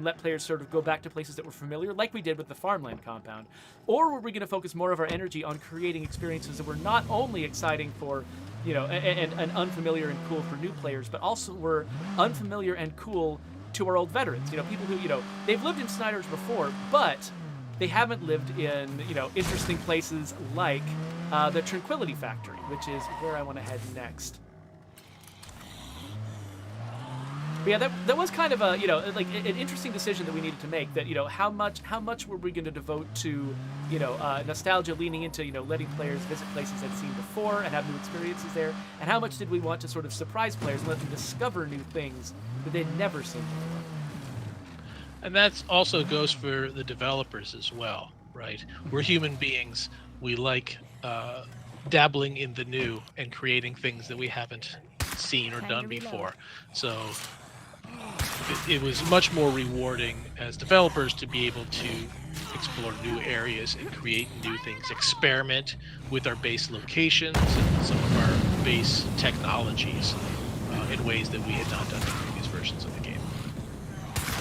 let players sort of go back to places that were familiar, like we did with the Farmland compound? Or were we going to focus more of our energy on creating experiences that were not only exciting for, and unfamiliar and cool for new players, but also were unfamiliar and cool to our old veterans? People who, they've lived in Snyder's before, but they haven't lived in, interesting places like the Tranquility Factory, which is where I want to head next. But yeah, that was kind of a, an interesting decision that we needed to make, that, how much were we going to devote to, nostalgia, leaning into, letting players visit places they'd seen before and have new experiences there, and how much did we want to sort of surprise players and let them discover new things that they'd never seen before? And that also goes for the developers as well, right? We're human beings. We like dabbling in the new and creating things that we haven't seen or Time done to reload. before. So it was much more rewarding as developers to be able to explore new areas and create new things, experiment with our base locations and some of our base technologies in ways that we had not done in previous versions of the game.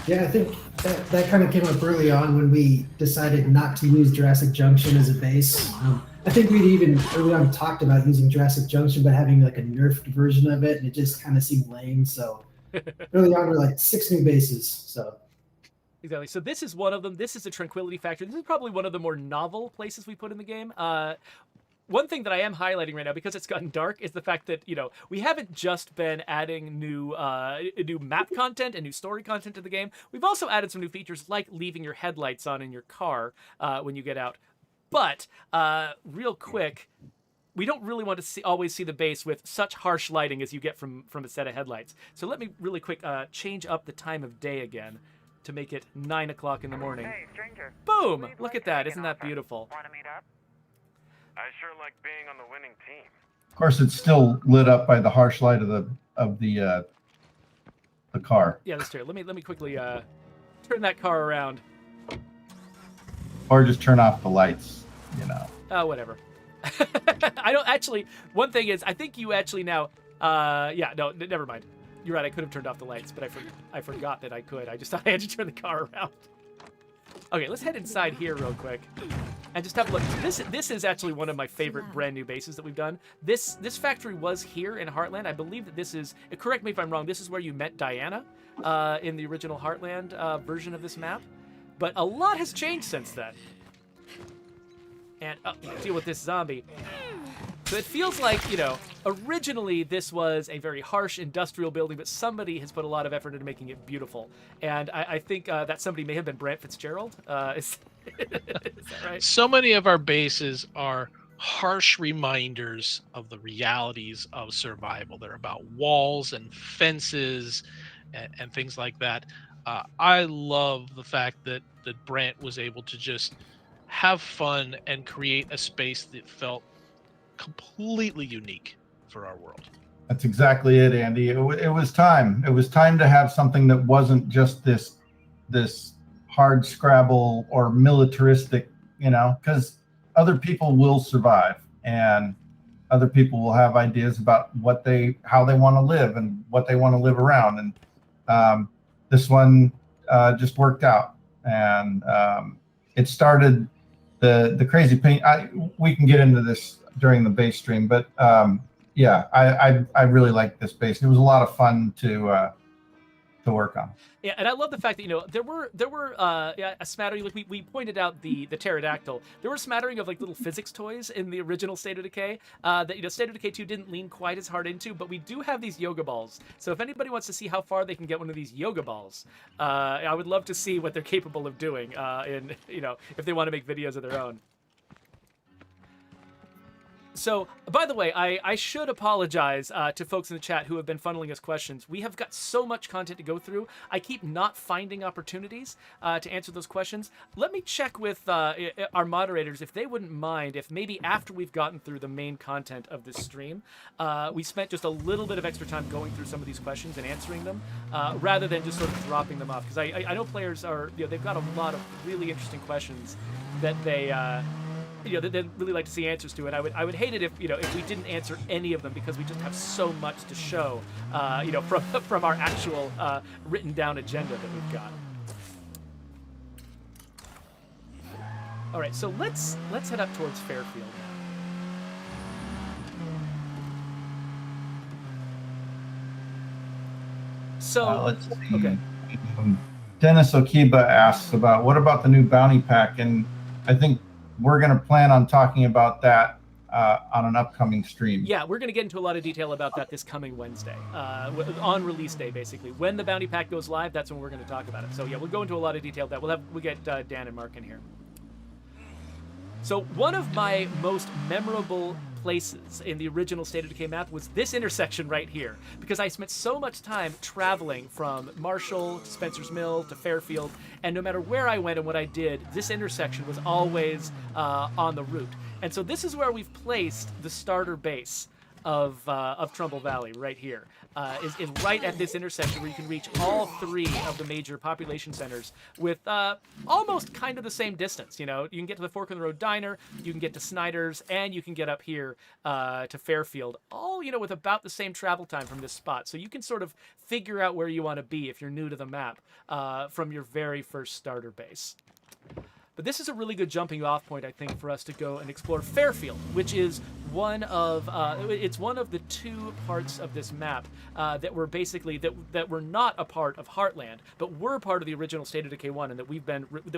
Yeah, I think that kind of came up early on when we decided not to use Jurassic Junction as a base. I think we'd even early on talked about using Jurassic Junction, but having like a nerfed version of it, and it just kind of seemed lame. So early on, we're like 6 new bases. So Exactly. So this is one of them. This is the Tranquility Factory. This is probably one of the more novel places we put in the game. One thing that I am highlighting right now, because it's gotten dark, is the fact that, you know, we haven't just been adding new map content and new story content to the game. We've also added some new features like leaving your headlights on in your car when you get out. But real quick, we don't really want to always see the base with such harsh lighting as you get from a set of headlights. So let me really quick change up the time of day again to make it 9 o'clock in the morning. Hey, stranger. Boom! We'd Look like at to that. make Isn't an that offer. beautiful? Want to meet up? I sure like being on the winning team. Of course, it's still lit up by the harsh light of the car, Yeah, that's true. Let me quickly turn that car around. or just turn off the lights. You know. Whatever. I don't actually. One thing is, I think you actually now. Yeah, no, never mind. You're right. I could have turned off the lights, but I forgot that I could. I just thought I had to turn the car around. Okay, let's head inside here real quick and just have a look. This is actually one of my favorite brand new bases that we've done. This factory was here in Heartland. I believe that this is. Correct me if I'm wrong. This is where you met Diana in the original Heartland version of this map. But a lot has changed since then. And deal with this zombie. So it feels like, you know, originally this was a very harsh industrial building, but somebody has put a lot of effort into making it beautiful. And I think that somebody may have been Brant Fitzgerald. Is that right? So many of our bases are harsh reminders of the realities of survival. They're about walls and fences and things like that. I love the fact that Brant was able to just have fun and create a space that felt completely unique for our world. That's exactly it, Andy. It was time. It was time to have something that wasn't just this hard Scrabble or militaristic, you know, because other people will survive and other people will have ideas about how they want to live and what they want to live around. And this one just worked out. And it started the crazy paint. We can get into this during the base stream, but yeah, I really like this base. It was a lot of fun to work on. Yeah, and I love the fact that, you know, there were a smattering, like we pointed out the pterodactyl. There were a smattering of like little physics toys in the original State of Decay that, you know, State of Decay 2 didn't lean quite as hard into, but we do have these yoga balls. So if anybody wants to see how far they can get one of these yoga balls, I would love to see what they're capable of doing in, you know, if they want to make videos of their own. So, by the way, I should apologize to folks in the chat who have been funneling us questions. We have got so much content to go through. I keep not finding opportunities to answer those questions. Let me check with our moderators if they wouldn't mind if maybe after we've gotten through the main content of this stream, we spent just a little bit of extra time going through some of these questions and answering them, rather than just sort of dropping them off. Because I know players are, you know, they've got a lot of really interesting questions that they... you know, they'd really like to see answers to it. I would hate it if, you know, if we didn't answer any of them because we just have so much to show, you know, from our actual written down agenda that we've got. All right, so let's head up towards Fairfield now. So Let's see. Okay. Dennis Okiba asks about what about the new bounty pack, and I think we're going to plan on talking about that on an upcoming stream. Yeah, we're going to get into a lot of detail about that this coming Wednesday, on release day, basically. When the bounty pack goes live, that's when we're going to talk about it. So yeah, we'll go into a lot of detail. That we'll get Dan and Mark in here. So one of my most memorable places in the original State of Decay map was this intersection right here, because I spent so much time traveling from Marshall to Spencer's Mill to Fairfield, and no matter where I went and what I did, this intersection was always on the route. And so this is where we've placed the starter base of Trumbull Valley right here. Is right at this intersection where you can reach all 3 of the major population centers with almost kind of the same distance. You know, you can get to the Fork in the Road Diner, you can get to Snyder's, and you can get up here to Fairfield, all, you know, with about the same travel time from this spot. So you can sort of figure out where you want to be if you're new to the map from your very first starter base. But this is a really good jumping off point, I think, for us to go and explore Fairfield, which is one of it's one of the 2 parts of this map that were basically that were not a part of Heartland, but were part of the original State of Decay 1, and that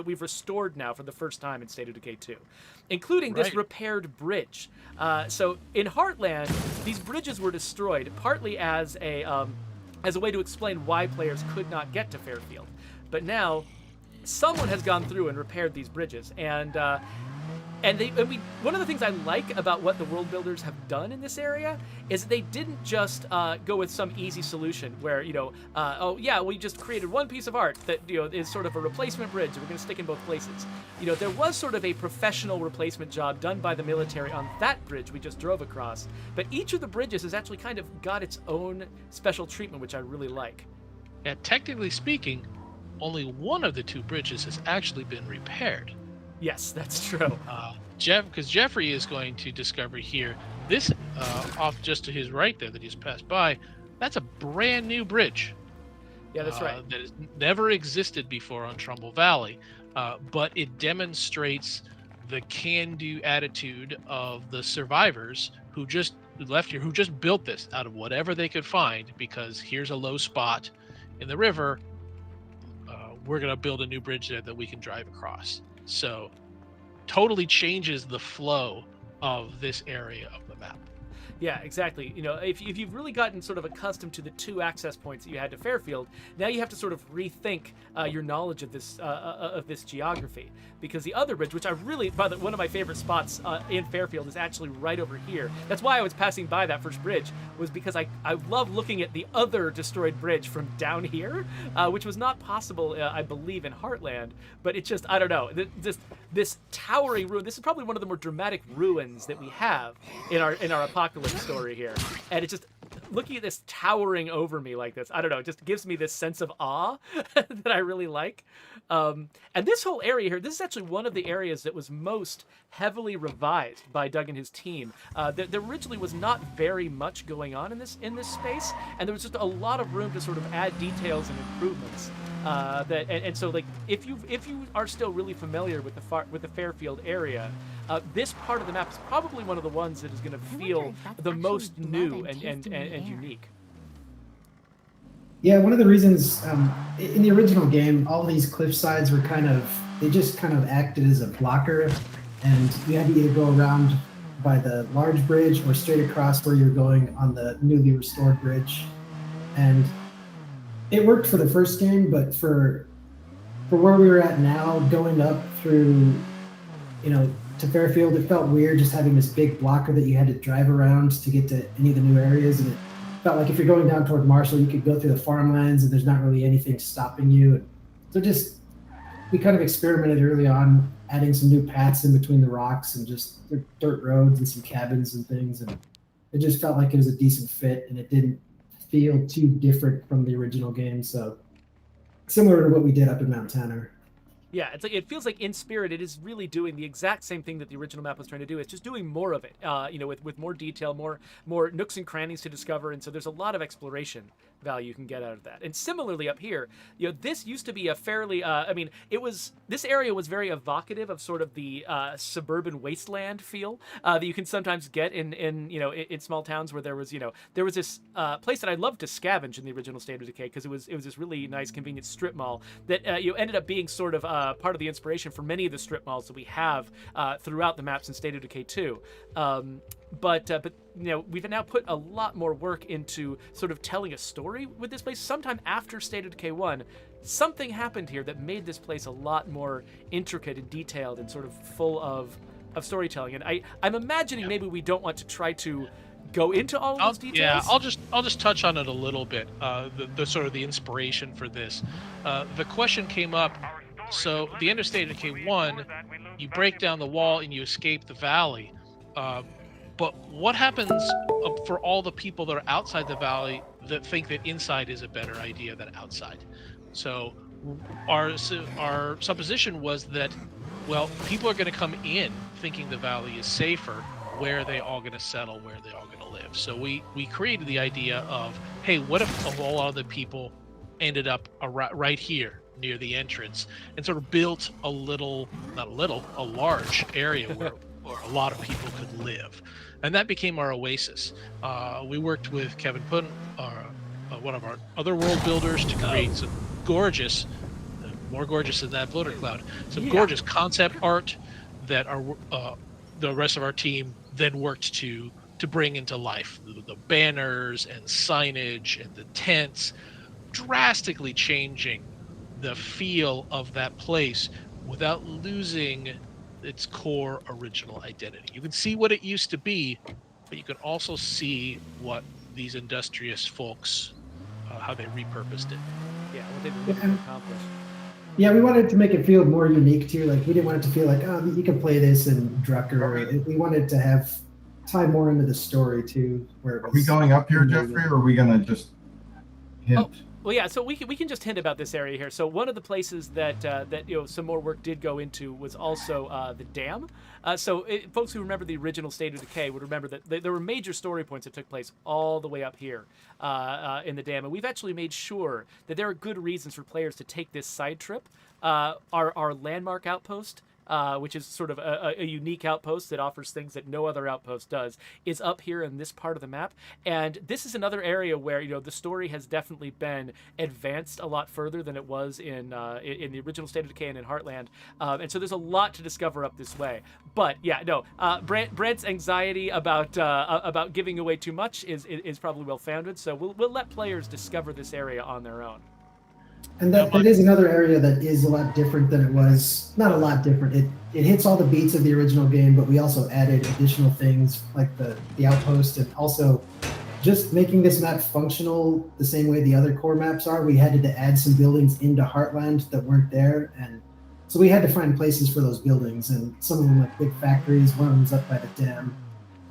we've restored now for the first time in State of Decay 2, including this repaired bridge. So in Heartland, these bridges were destroyed partly as a way to explain why players could not get to Fairfield, but now someone has gone through and repaired these bridges, and one of the things I like about what the world builders have done in this area is they didn't just go with some easy solution where, you know, oh yeah, we just created one piece of art that, you know, is sort of a replacement bridge that we're going to stick in both places. You know, there was sort of a professional replacement job done by the military on that bridge we just drove across, but each of the bridges has actually kind of got its own special treatment, which I really like. Yeah, technically speaking, only one of the 2 bridges has actually been repaired. Yes, that's true. Because Jeffrey is going to discover here, this off just to his right there that he's passed by, that's a brand new bridge. Yeah, that's right. That has never existed before on Trumbull Valley, but it demonstrates the can-do attitude of the survivors who just left here, who just built this out of whatever they could find, because here's a low spot in the river. We're going to build a new bridge there that we can drive across. So totally changes the flow of this area of the map. Yeah, exactly. You know, if you've really gotten sort of accustomed to the 2 access points that you had to Fairfield, now you have to sort of rethink your knowledge of this geography, because the other bridge, which I really, one of my favorite spots in Fairfield, is actually right over here. That's why I was passing by that first bridge, was because I love looking at the other destroyed bridge from down here, which was not possible, I believe, in Heartland. But it just, I don't know, this towering ruin. This is probably one of the more dramatic ruins that we have in our apocalypse story here, and it's just looking at this towering over me like this, I don't know, it just gives me this sense of awe that I really like. And this whole area here, this is actually one of the areas that was most heavily revised by Doug and his team. There originally was not very much going on in this space, and there was just a lot of room to sort of add details and improvements. So like if you are still really familiar with the Fairfield area, this part of the map is probably one of the ones that is going to feel the most new and unique. Yeah, one of the reasons in the original game, all these cliff sides were they just kind of acted as a blocker, and you had to either go around by the large bridge or straight across where you're going on the newly restored bridge. And it worked for the first game, but for where we were at now, going up through, you know, to Fairfield, it felt weird just having this big blocker that you had to drive around to get to any of the new areas. And it felt like if you're going down toward Marshall, you could go through the farmlands and there's not really anything stopping you. And so we kind of experimented early on, adding some new paths in between the rocks and just dirt roads and some cabins and things. And it just felt like it was a decent fit, and it didn't feel too different from the original game. So similar to what we did up in Mount Tanner. Yeah, it's like it feels like in spirit it is really doing the exact same thing that the original map was trying to do. It's just doing more of it, with more detail, more nooks and crannies to discover, and so there's a lot of exploration value you can get out of that. And similarly up here, this used to be a fairly, this area was very evocative of sort of the suburban wasteland feel that you can sometimes get in small towns where there was this place that I loved to scavenge in the original State of Decay, because it was this really nice convenient strip mall that ended up being sort of part of the inspiration for many of the strip malls that we have throughout the maps in State of Decay 2. But we've now put a lot more work into sort of telling a story with this place. Sometime after State of Decay 1, something happened here that made this place a lot more intricate and detailed and sort of full of storytelling. And I'm imagining maybe we don't want to try to go into all of those details. Yeah, I'll just touch on it a little bit. The sort of the inspiration for this. The question came up. So the end of State of Decay 1, you break down the wall and you escape the valley. But what happens for all the people that are outside the valley that think that inside is a better idea than outside? So our supposition was that, well, people are going to come in thinking the valley is safer. Where are they all going to settle? Where are they all going to live? So we created the idea of, hey, what if a whole lot of the people ended up right here near the entrance, and sort of built a large area where a lot of people could live. And that became our oasis. We worked with Kevin Pun, one of our other world builders, to create some gorgeous, more gorgeous than that bloater cloud, some gorgeous concept art that the rest of our team then worked to bring into life. The banners and signage and the tents, drastically changing the feel of that place without losing its core original identity. You can see what it used to be, but you can also see what these industrious folks, how they repurposed it. Yeah, what they've been able to accomplish. Yeah, we wanted to make it feel more unique too. Like we didn't want it to feel like, oh, you can play this in Drucker. We wanted to have tie more into the story too. Where it was, are we going up here, Jeffrey, or are we going to just hint? Oh. Well, yeah. So we can just hint about this area here. So one of the places that some more work did go into was also the dam. Folks who remember the original State of Decay would remember that there were major story points that took place all the way up here in the dam, and we've actually made sure that there are good reasons for players to take this side trip. Our landmark outpost, which is sort of a unique outpost that offers things that no other outpost does, is up here in this part of the map. And this is another area where the story has definitely been advanced a lot further than it was in the original State of Decay and in Heartland. And so there's a lot to discover up this way. But yeah, no, Brent's anxiety about giving away too much is probably well founded. So we'll let players discover this area on their own. And that is another area that is a lot different than it was. Not a lot different. It hits all the beats of the original game, but we also added additional things like the outpost, and also just making this map functional the same way the other core maps are. We had to add some buildings into Heartland that weren't there, and so we had to find places for those buildings. And some of them like big factories. One of them's up by the dam.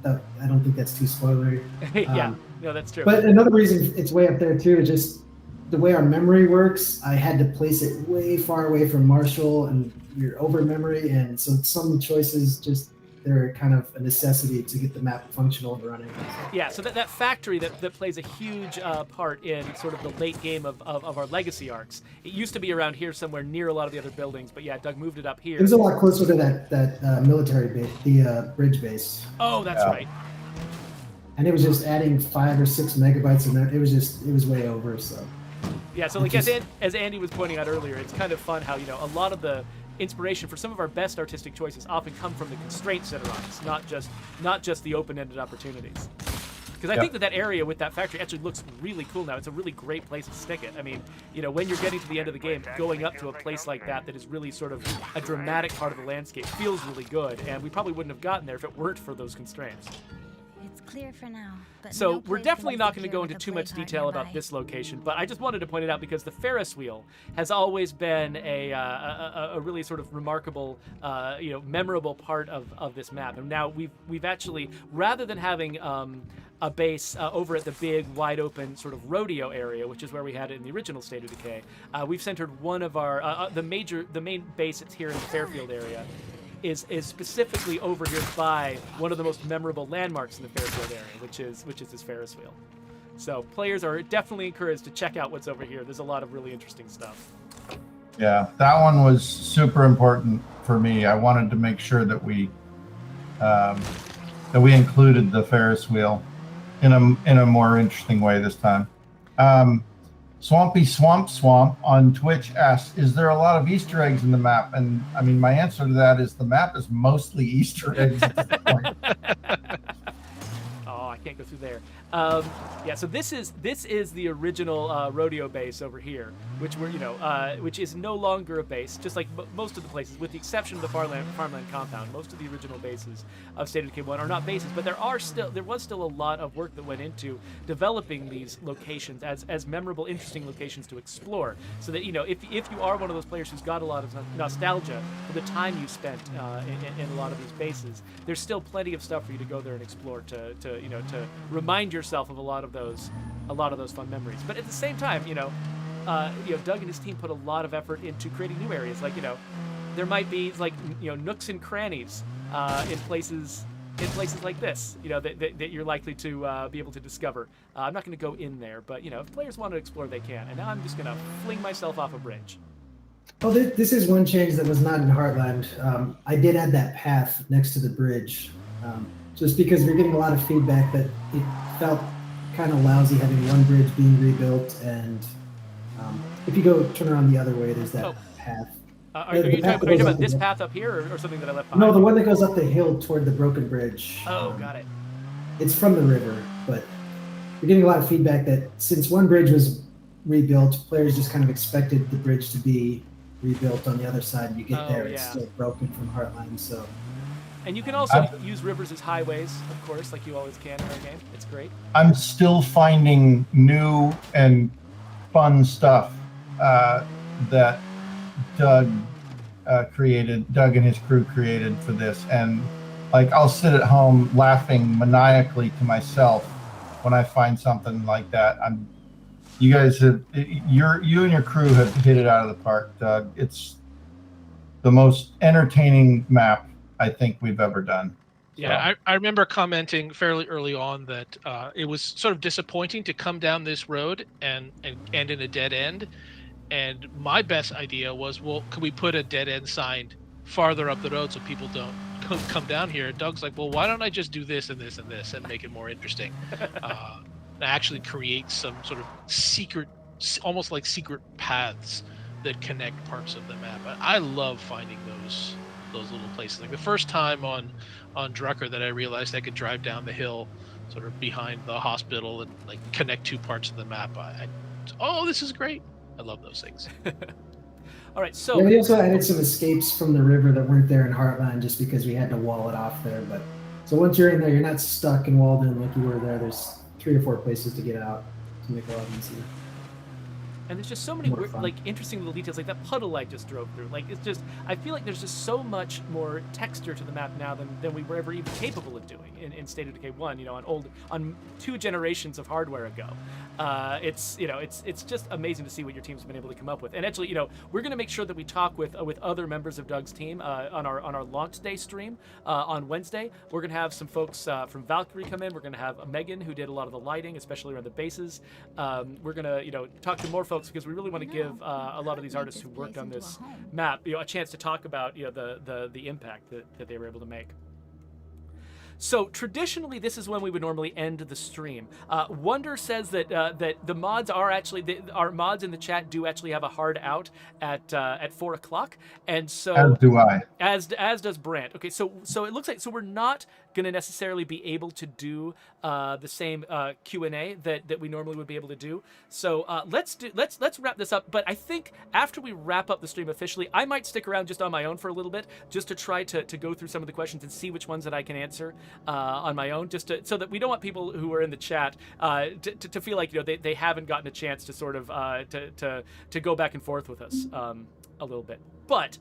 I don't think that's too spoilery. Yeah, no, that's true. But another reason it's way up there too is just the way our memory works. I had to place it way far away from Marshall, and you're over memory, and so some choices they're kind of a necessity to get the map functional and running. Yeah, so that factory that plays a huge part in sort of the late game of our legacy arcs. It used to be around here somewhere near a lot of the other buildings, but yeah, Doug moved it up here. It was a lot closer to that military base, the bridge base. Oh, that's right. And it was just adding 5 or 6 megabytes of memory. It was way over, so. Yeah, so like as Andy was pointing out earlier, it's kind of fun how a lot of the inspiration for some of our best artistic choices often come from the constraints that are on us, not just the open-ended opportunities. Because I think that area with that factory actually looks really cool now. It's a really great place to stick it. I mean, when you're getting to the end of the game, going up to a place like that is really sort of a dramatic part of the landscape feels really good, and we probably wouldn't have gotten there if it weren't for those constraints. It's clear for now. But So no we're place definitely can not going to secure go with into a too much playtime detail about nearby. this location, but I just wanted to point it out because the Ferris wheel has always been a really sort of remarkable, memorable part of this map. And now we've actually, rather than having a base over at the big, wide open sort of rodeo area, which is where we had it in the original State of Decay, we've centered one of our the main base that's here in the Fairfield area. Is specifically over here by one of the most memorable landmarks in the Fairfield area, which is this Ferris wheel. So players are definitely encouraged to check out what's over here. There's a lot of really interesting stuff. Yeah, that one was super important for me. I wanted to make sure that we included the Ferris wheel in a more interesting way this time. Swampy Swamp on Twitch asks, is there a lot of Easter eggs in the map? And I mean, my answer to that is the map is mostly Easter eggs at this point. Oh, I can't go through there. Yeah, so this is the original rodeo base over here, which which is no longer a base, just like most of the places, with the exception of the farmland compound. Most of the original bases of State of Decay 1 are not bases, but there was still a lot of work that went into developing these locations as memorable, interesting locations to explore. So that if you are one of those players who's got a lot of nostalgia for the time you spent in a lot of these bases, there's still plenty of stuff for you to go there and explore to remind yourself of a lot of those fun memories. But at the same time, Doug and his team put a lot of effort into creating new areas. Like there might be nooks and crannies in places like this, that you're likely to be able to discover. I'm not going to go in there, but if players want to explore, they can. And now I'm just going to fling myself off a bridge. Oh, this is one change that was not in Heartland. I did add that path next to the bridge, just because we're getting a lot of feedback that it felt kind of lousy having one bridge being rebuilt, and if you go turn around the other way, there's that path. Are you talking about this path up here, or something that I left behind? No, the one that goes up the hill toward the broken bridge. Oh, got it. It's from the river, but we're getting a lot of feedback that since one bridge was rebuilt, players just kind of expected the bridge to be rebuilt on the other side. You get there, it's still broken from Heartland, so. And you can also use rivers as highways, of course, like you always can in our game. It's great. I'm still finding new and fun stuff that Doug and his crew created for this. And like, I'll sit at home laughing maniacally to myself when I find something like that. You and your crew have hit it out of the park, Doug. It's the most entertaining map I think we've ever done. Yeah, I remember commenting fairly early on that it was sort of disappointing to come down this road and end in a dead end. And my best idea was, well, could we put a dead end sign farther up the road so people don't come down here? And Doug's like, well, why don't I just do this and this and this and make it more interesting? And actually create some sort of secret, almost like secret paths that connect parts of the map. I love finding those little places. Like the first time on Drucker that I realized I could drive down the hill sort of behind the hospital and like connect two parts of the map. Oh, this is great. I love those things. All right, so we also added some escapes from the river that weren't there in Heartland just because we had to wall it off there. But so once you're in there, you're not stuck and walled in like you were there. There's 3 or 4 places to get out to make it a lot easier. And there's just so many weird, interesting little details, like that puddle I just drove through. Like, it's just, I feel like there's just so much more texture to the map now than we were ever even capable of doing in State of Decay 1, on 2 generations of hardware ago. It's just amazing to see what your team's been able to come up with. And actually, we're going to make sure that we talk with other members of Doug's team on our launch day stream on Wednesday. We're going to have some folks from Valkyrie come in. We're going to have Megan, who did a lot of the lighting, especially around the bases. We're going to, talk to more folks because we really want to give a lot of these artists who worked on this map, a chance to talk about, the impact that they were able to make. So traditionally, this is when we would normally end the stream. Wonder says that the mods are actually our mods in the chat do actually have a hard out at 4 o'clock, and so as do I. As does Brant. Okay, so it looks like we're not going to necessarily be able to do the same Q&A that we normally would be able to do. So let's wrap this up. But I think after we wrap up the stream officially, I might stick around just on my own for a little bit, just to try to go through some of the questions and see which ones that I can answer on my own, so that we don't want people who are in the chat to feel like they haven't gotten a chance to sort of to go back and forth with us a little bit. But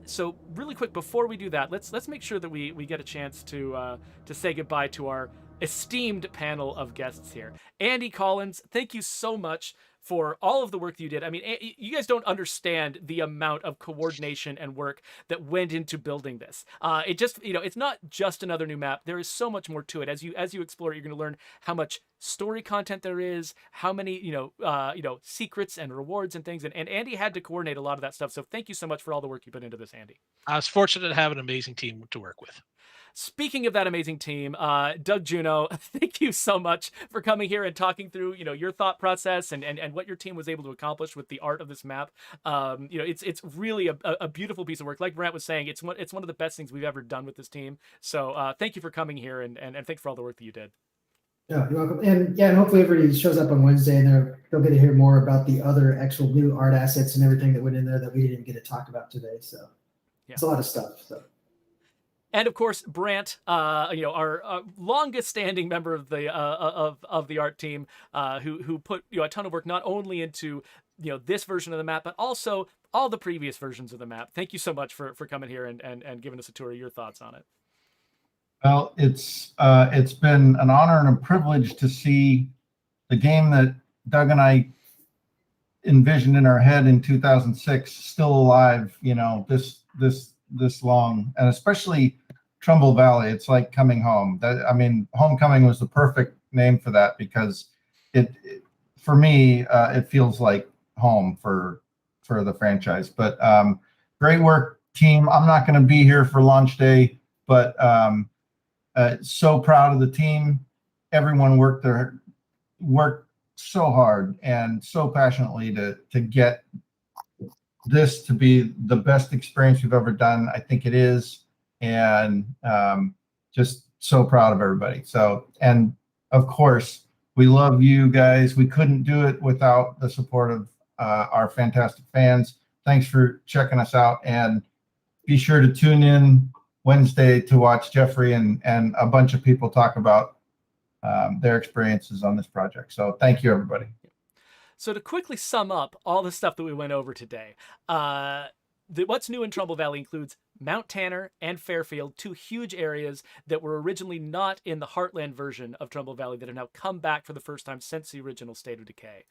so really quick before we do that, let's make sure that we get a chance to say goodbye to our esteemed panel of guests here. Andy Collins, thank you so much for all of the work that you did. I mean, you guys don't understand the amount of coordination and work that went into building this. It just, it's not just another new map. There is so much more to it. As you explore it, you're going to learn how much story content there is, how many, secrets and rewards and things. And Andy had to coordinate a lot of that stuff. So thank you so much for all the work you put into this, Andy. I was fortunate to have an amazing team to work with. Speaking of that amazing team, Doug Juno, thank you so much for coming here and talking through, your thought process and what your team was able to accomplish with the art of this map. It's really a beautiful piece of work. Like Brant was saying, it's one of the best things we've ever done with this team. So thank you for coming here and thank you for all the work that you did. Yeah, you're welcome. And hopefully everybody shows up on Wednesday and they'll get to hear more about the other actual new art assets and everything that went in there that we didn't get to talk about today. So it's a lot of stuff. So. And of course, Brant, our longest-standing member of the art team, who put a ton of work not only into this version of the map, but also all the previous versions of the map. Thank you so much for coming here and giving us a tour of your thoughts on it. Well, it's been an honor and a privilege to see the game that Doug and I envisioned in our head in 2006 still alive. This long, and especially Trumbull Valley. It's like coming home. Homecoming was the perfect name for that, because for me, it feels like home for the franchise. But great work, team. I'm not going to be here for launch day, but so proud of the team. Everyone worked so hard and so passionately to get this to be the best experience we've ever done. I think it is, and just so proud of everybody. So, and of course, we love you guys. We couldn't do it without the support of our fantastic fans. Thanks for checking us out, and be sure to tune in Wednesday to watch Jeffrey and a bunch of people talk about their experiences on this project. So thank you, everybody. So to quickly sum up all the stuff that we went over today, what's new in Trumbull Valley includes Mount Tanner and Fairfield, two huge areas that were originally not in the Heartland version of Trumbull Valley that have now come back for the first time since the original State of Decay.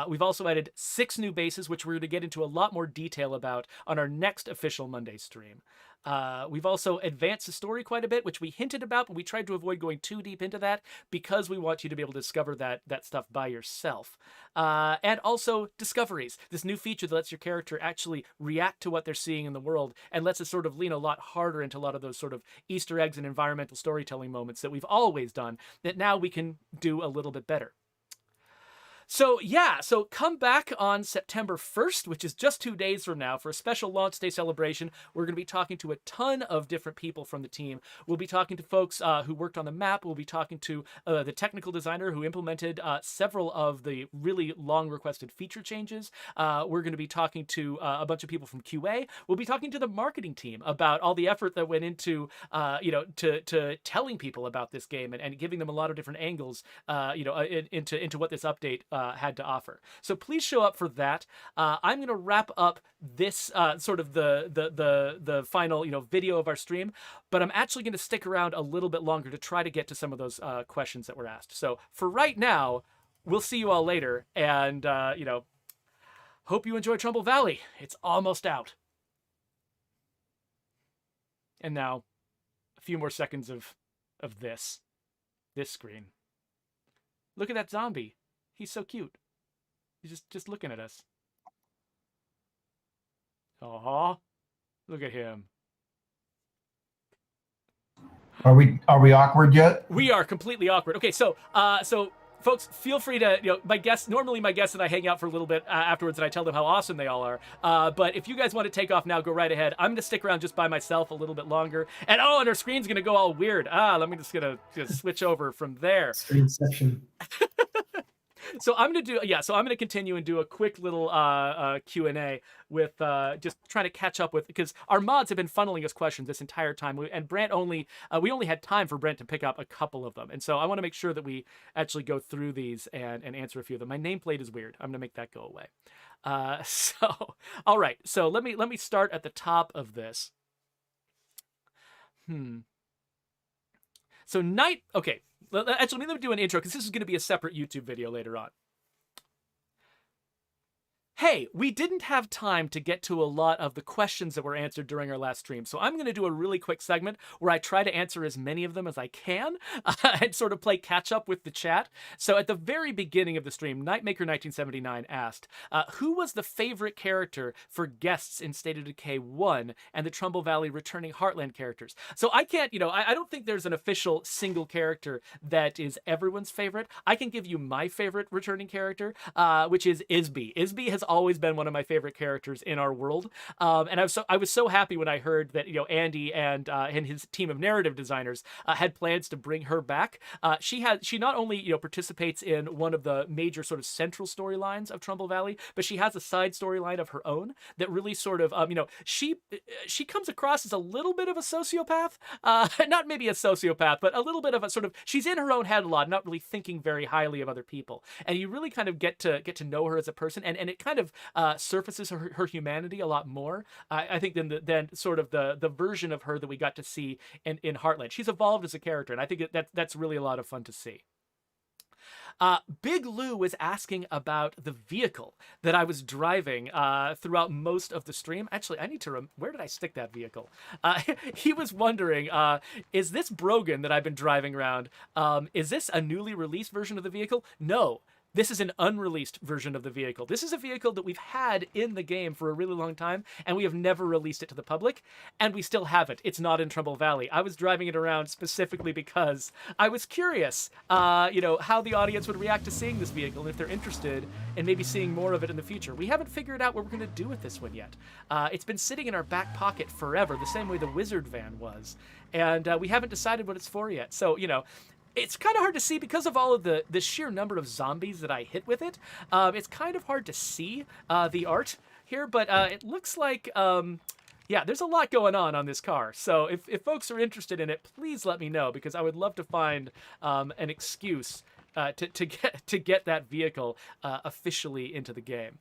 We've also added 6 new bases, which we're going to get into a lot more detail about on our next official Monday stream. We've also advanced the story quite a bit, which we hinted about, but we tried to avoid going too deep into that because we want you to be able to discover that stuff by yourself. And also discoveries, this new feature that lets your character actually react to what they're seeing in the world and lets us sort of lean a lot harder into a lot of those sort of Easter eggs and environmental storytelling moments that we've always done that now we can do a little bit better. So yeah, so come back on September 1st, which is just 2 days from now, for a special launch day celebration. We're going to be talking to a ton of different people from the team. We'll be talking to folks who worked on the map. We'll be talking to the technical designer who implemented several of the really long requested feature changes. We're going to be talking to a bunch of people from QA. We'll be talking to the marketing team about all the effort that went into, to telling people about this game and giving them a lot of different angles, into what this update had to offer. So please show up for that. I'm going to wrap up this sort of the final video of our stream, but I'm actually going to stick around a little bit longer to try to get to some of those questions that were asked. So for right now, we'll see you all later, and hope you enjoy Trumbull Valley. It's almost out. And now, a few more seconds of this screen. Look at that zombie. He's so cute. He's just looking at us. Aw, look at him. Are we awkward yet? We are completely awkward. Okay, so folks, feel free to, normally my guests and I hang out for a little bit afterwards and I tell them how awesome they all are. But if you guys want to take off now, go right ahead. I'm going to stick around just by myself a little bit longer. And our screen's going to go all weird. Let me just switch over from there. Screen section. So I'm gonna continue and do a quick little Q&A with just trying to catch up with, because our mods have been funneling us questions this entire time, and Brant we only had time for Brent to pick up a couple of them, and so I want to make sure that we actually go through these and answer a few of them. My nameplate is weird. I'm gonna make that go away. All right. So let me start at the top of this. So okay. Actually, let me do an intro, because this is going to be a separate YouTube video later on. Hey, we didn't have time to get to a lot of the questions that were answered during our last stream, so I'm going to do a really quick segment where I try to answer as many of them as I can and sort of play catch up with the chat. So at the very beginning of the stream, Nightmaker1979 asked, who was the favorite character for guests in State of Decay 1 and the Trumbull Valley returning Heartland characters? So I can't, I don't think there's an official single character that is everyone's favorite. I can give you my favorite returning character, which is Isby. Isby has always been one of my favorite characters in our world. And I was so happy when I heard that, you know, Andy and his team of narrative designers had plans to bring her back. She not only, you know, participates in one of the major sort of central storylines of Trumbull Valley, but she has a side storyline of her own that really sort of, you know, she comes across as a little bit of a sociopath, not maybe a sociopath, but a little bit of a sort of, she's in her own head a lot, not really thinking very highly of other people. And you really kind of get to know her as a person, and it kind of surfaces her humanity a lot more, I think, than sort of the version of her that we got to see in Heartland. She's evolved as a character, and I think that's really a lot of fun to see. Big Lou was asking about the vehicle that I was driving throughout most of the stream. Actually, I need to where did I stick that vehicle? He was wondering, is this Brogan that I've been driving around, is this a newly released version of the vehicle? No. This is an unreleased version of the vehicle. This is a vehicle that we've had in the game for a really long time, and we have never released it to the public, and we still have it. It's not in Trumbull Valley. I was driving it around specifically because I was curious, you know, how the audience would react to seeing this vehicle, and if they're interested in maybe seeing more of it in the future. We haven't figured out what we're going to do with this one yet. It's been sitting in our back pocket forever, the same way the Wizard van was, and we haven't decided what it's for yet. So, you know, it's kind of hard to see because of all of the sheer number of zombies that I hit with it. It's kind of hard to see the art here, but it looks like, yeah, there's a lot going on this car. So if folks are interested in it, please let me know, because I would love to find an excuse to get that vehicle officially into the game.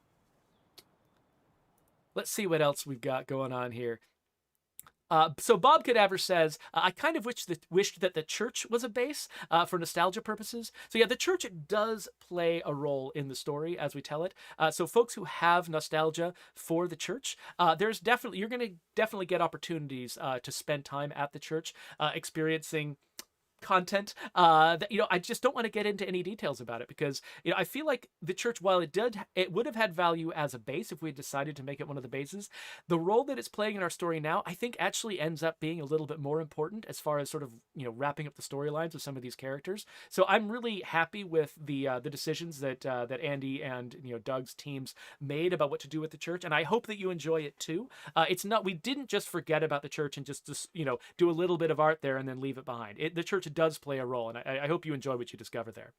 Let's see what else we've got going on here. So Bob Cadaver says, I kind of wished that the church was a base for nostalgia purposes. So yeah, the church does play a role in the story as we tell it. So folks who have nostalgia for the church, you're going to definitely get opportunities to spend time at the church, experiencing content that, you know, I just don't want to get into any details about it, because, you know, I feel like the church, while it would have had value as a base if we had decided to make it one of the bases, the role that it's playing in our story now, I think, actually ends up being a little bit more important as far as sort of, you know, wrapping up the storylines of some of these characters. So I'm really happy with the decisions that Andy and, you know, Doug's teams made about what to do with the church, and I hope that you enjoy it too. We didn't just forget about the church and just you know, do a little bit of art there and then leave it behind. The church does play a role, and I hope you enjoy what you discover there.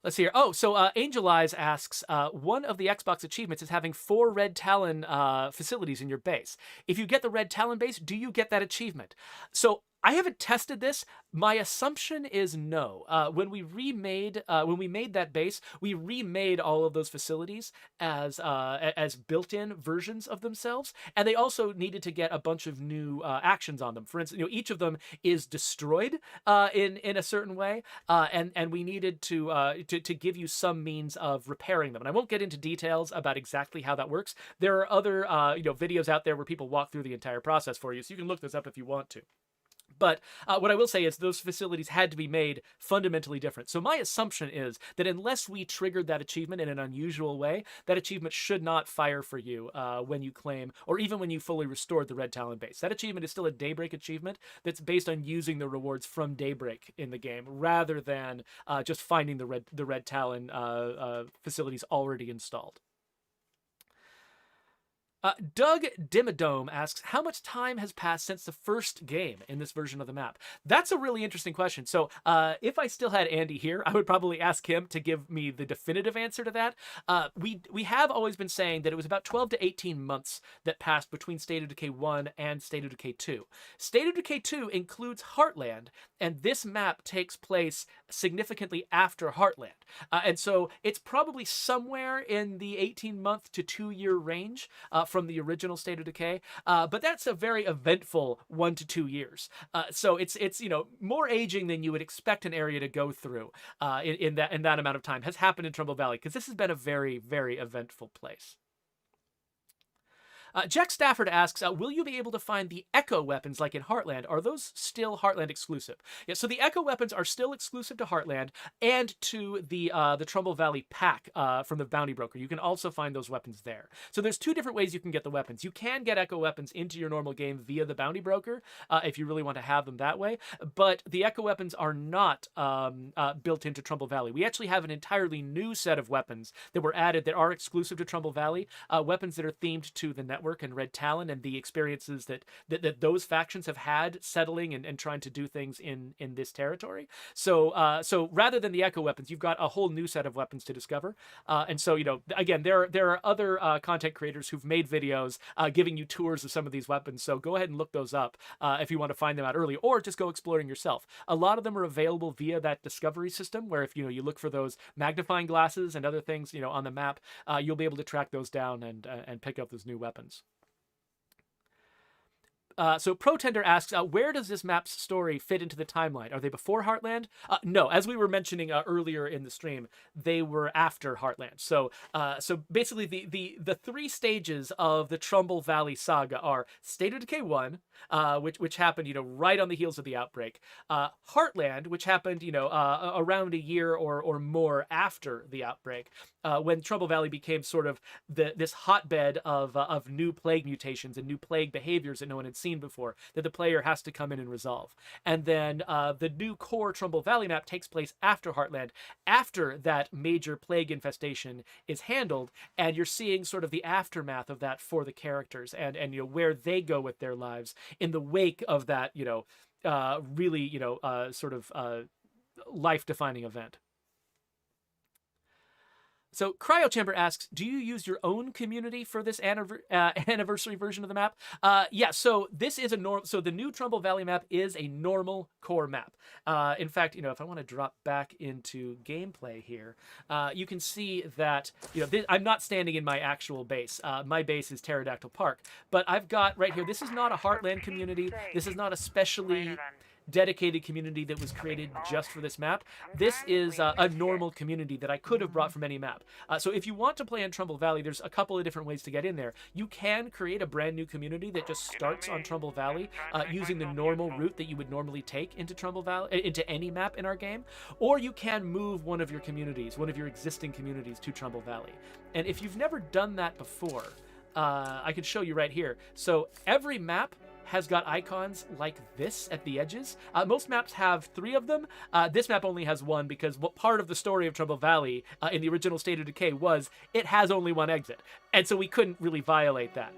Let's see here. Oh, so Angel Eyes asks, one of the Xbox achievements is having 4 Red Talon facilities in your base. If you get the Red Talon base, do you get that achievement? So I haven't tested this. My assumption is no. When we made that base, we remade all of those facilities as built-in versions of themselves, and they also needed to get a bunch of new actions on them. For instance, you know, each of them is destroyed in a certain way, and we needed to give you some means of repairing them. And I won't get into details about exactly how that works. There are other you know, videos out there where people walk through the entire process for you, so you can look this up if you want to. But what I will say is those facilities had to be made fundamentally different. So my assumption is that unless we triggered that achievement in an unusual way, that achievement should not fire for you when you claim, or even when you fully restored the Red Talon base. That achievement is still a Daybreak achievement that's based on using the rewards from Daybreak in the game, rather than just finding the Red Talon facilities already installed. Doug Dimmadome asks, how much time has passed since the first game in this version of the map? That's a really interesting question. So if I still had Andy here, I would probably ask him to give me the definitive answer to that. We have always been saying that it was about 12 to 18 months that passed between State of Decay 1 and State of Decay 2. State of Decay 2 includes Heartland, and this map takes place significantly after Heartland. And so it's probably somewhere in the 18-month to 2-year range from the original State of Decay, but that's a very eventful 1 to 2 years. So it's you know, more aging than you would expect an area to go through in that amount of time has happened in Trumbull Valley, because this has been a very, very eventful place. Jack Stafford asks, will you be able to find the Echo weapons like in Heartland? Are those still Heartland exclusive? Yeah, so the Echo weapons are still exclusive to Heartland and to the Trumbull Valley pack from the Bounty Broker. You can also find those weapons there. So there's two different ways you can get the weapons. You can get Echo weapons into your normal game via the Bounty Broker if you really want to have them that way, but the Echo weapons are not built into Trumbull Valley. We actually have an entirely new set of weapons that were added that are exclusive to Trumbull Valley, weapons that are themed to the network and Red Talon and the experiences that those factions have had settling and trying to do things in this territory. So so rather than the Echo weapons, you've got a whole new set of weapons to discover. And so, you know, again, there are other content creators who've made videos giving you tours of some of these weapons. So go ahead and look those up if you want to find them out early, or just go exploring yourself. A lot of them are available via that discovery system, where if you look for those magnifying glasses and other things, on the map, you'll be able to track those down and pick up those new weapons. So Protender asks, where does this map's story fit into the timeline? Are they before Heartland? No, as we were mentioning earlier in the stream, they were after Heartland. So so basically the three stages of the Trumbull Valley saga are State of Decay 1, which happened, right on the heels of the outbreak. Heartland, which happened, around a year or more after the outbreak, when Trumbull Valley became sort of this hotbed of new plague mutations and new plague behaviors that no one had seen before, that the player has to come in and resolve. And then the new core Trumbull Valley map takes place after Heartland, after that major plague infestation is handled, and you're seeing sort of the aftermath of that for the characters and where they go with their lives in the wake of that really sort of life-defining event. So Cryochamber asks, do you use your own community for this anniversary version of the map? Yeah, so this is so the new Trumbull Valley map is a normal core map. In fact, if I want to drop back into gameplay here, you can see that, I'm not standing in my actual base. My base is Pterodactyl Park, but I've got right here, this is not a Heartland community. This is not a specially dedicated community that was created just for this map. This is a normal community that I could have brought from any map. So if you want to play in Trumbull Valley, there's a couple of different ways to get in there. You can create a brand new community that just starts on Trumbull Valley using the normal route that you would normally take into Trumbull Valley, into any map in our game, or you can move one of your existing communities to Trumbull Valley. And if you've never done that before, I can show you right here. So every map has got icons like this at the edges. Most maps have 3 of them. This map only has 1 because what part of the story of Trumbull Valley in the original State of Decay was it has only 1 exit. And so we couldn't really violate that.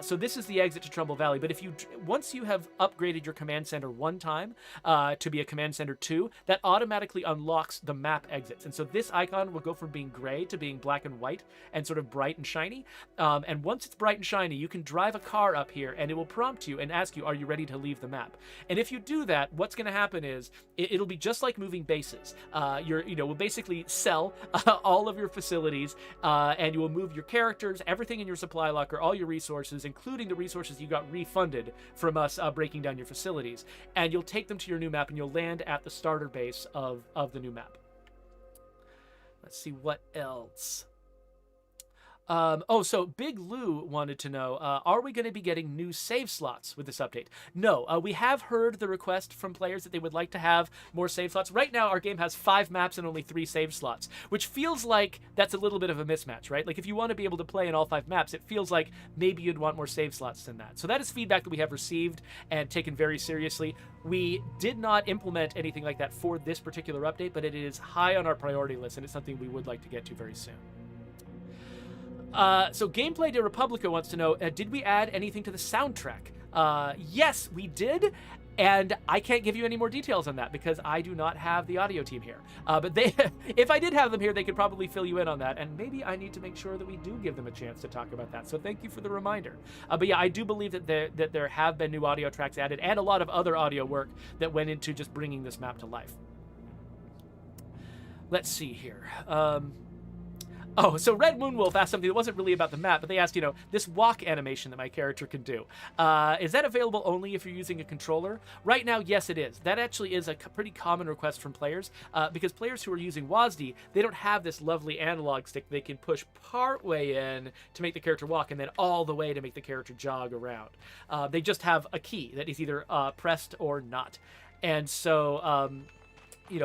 So this is the exit to Trumbull Valley, but once you have upgraded your command center 1 time to be a command center 2, that automatically unlocks the map exits. And so this icon will go from being gray to being black and white and sort of bright and shiny. And once it's bright and shiny, you can drive a car up here and it will prompt you and ask you, are you ready to leave the map? And if you do that, what's going to happen is it'll be just like moving bases. We'll basically sell all of your facilities and you will move your characters, everything in your supply locker, all your resources, including the resources you got refunded from us breaking down your facilities, and you'll take them to your new map and you'll land at the starter base of the new map. Let's see what else. So Big Lou wanted to know, are we going to be getting new save slots with this update? No, we have heard the request from players that they would like to have more save slots. Right now, our game has 5 maps and only 3 save slots, which feels like that's a little bit of a mismatch, right? Like if you want to be able to play in all 5 maps, it feels like maybe you'd want more save slots than that. So that is feedback that we have received and taken very seriously. We did not implement anything like that for this particular update, but it is high on our priority list, and it's something we would like to get to very soon. So Gameplay de Republica wants to know, did we add anything to the soundtrack? Yes, we did, and I can't give you any more details on that because I do not have the audio team here. But if I did have them here, they could probably fill you in on that, and maybe I need to make sure that we do give them a chance to talk about that. So thank you for the reminder. But yeah, I do believe that there have been new audio tracks added and a lot of other audio work that went into just bringing this map to life. Let's see here. Oh, so Red Moonwolf asked something that wasn't really about the map, but they asked, this walk animation that my character can do. Is that available only if you're using a controller? Right now, yes, it is. That actually is a pretty common request from players, because players who are using WASD, they don't have this lovely analog stick they can push part way in to make the character walk and then all the way to make the character jog around. They just have a key that is either pressed or not. And so,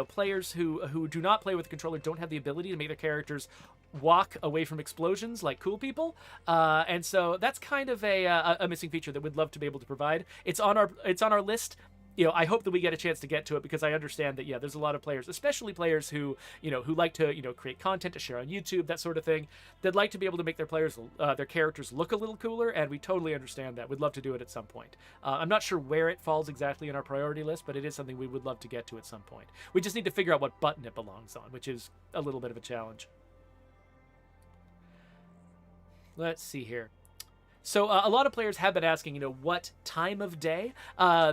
players who do not play with the controller don't have the ability to make their characters walk away from explosions like cool people, and so that's kind of a missing feature that we'd love to be able to provide. It's on our list. I hope that we get a chance to get to it, because I understand that there's a lot of players, especially players who like to create content to share on YouTube, that sort of thing, that like to be able to make their characters look a little cooler, and we totally understand that. We'd love to do it at some point. I'm not sure where it falls exactly in our priority list, but it is something we would love to get to at some point. We just need to figure out what button it belongs on, which is a little bit of a challenge. Let's see here. So a lot of players have been asking, what time of day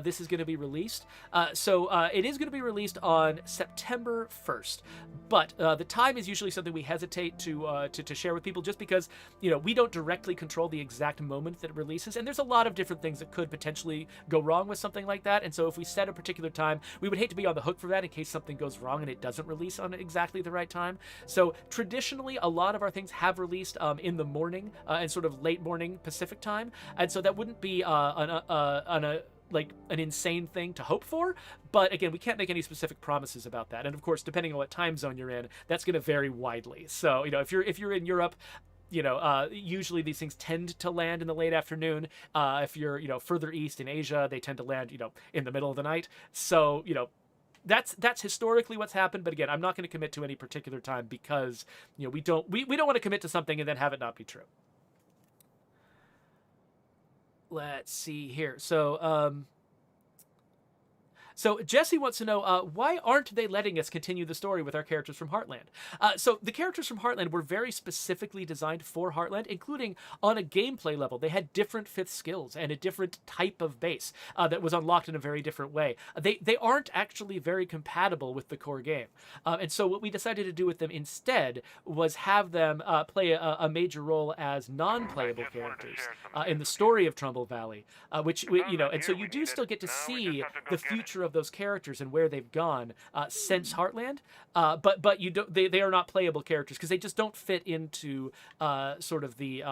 this is going to be released. So it is going to be released on September 1st, but the time is usually something we hesitate to share with people, just because we don't directly control the exact moment that it releases, and there's a lot of different things that could potentially go wrong with something like that. And so if we set a particular time, we would hate to be on the hook for that in case something goes wrong and it doesn't release on exactly the right time. So traditionally, a lot of our things have released in the morning and sort of late morning Pacific time, and so that wouldn't be an insane thing to hope for. But again, we can't make any specific promises about that, and of course, depending on what time zone you're in, that's going to vary widely. So if you're in Europe, usually these things tend to land in the late afternoon. If you're further east in Asia, they tend to land in the middle of the night. So that's historically what's happened. But again, I'm not going to commit to any particular time, because we don't want to commit to something and then have it not be true. Let's see here. So Jesse wants to know, why aren't they letting us continue the story with our characters from Heartland? So the characters from Heartland were very specifically designed for Heartland, including on a gameplay level. They had different fifth skills and a different type of base that was unlocked in a very different way. They aren't actually very compatible with the core game. And so what we decided to do with them instead was have them play a major role as non-playable characters in the story of Trumbull Valley, and so you do still get to see the future of those characters and where they've gone since Heartland, but they are not playable characters, because they just don't fit into sort of the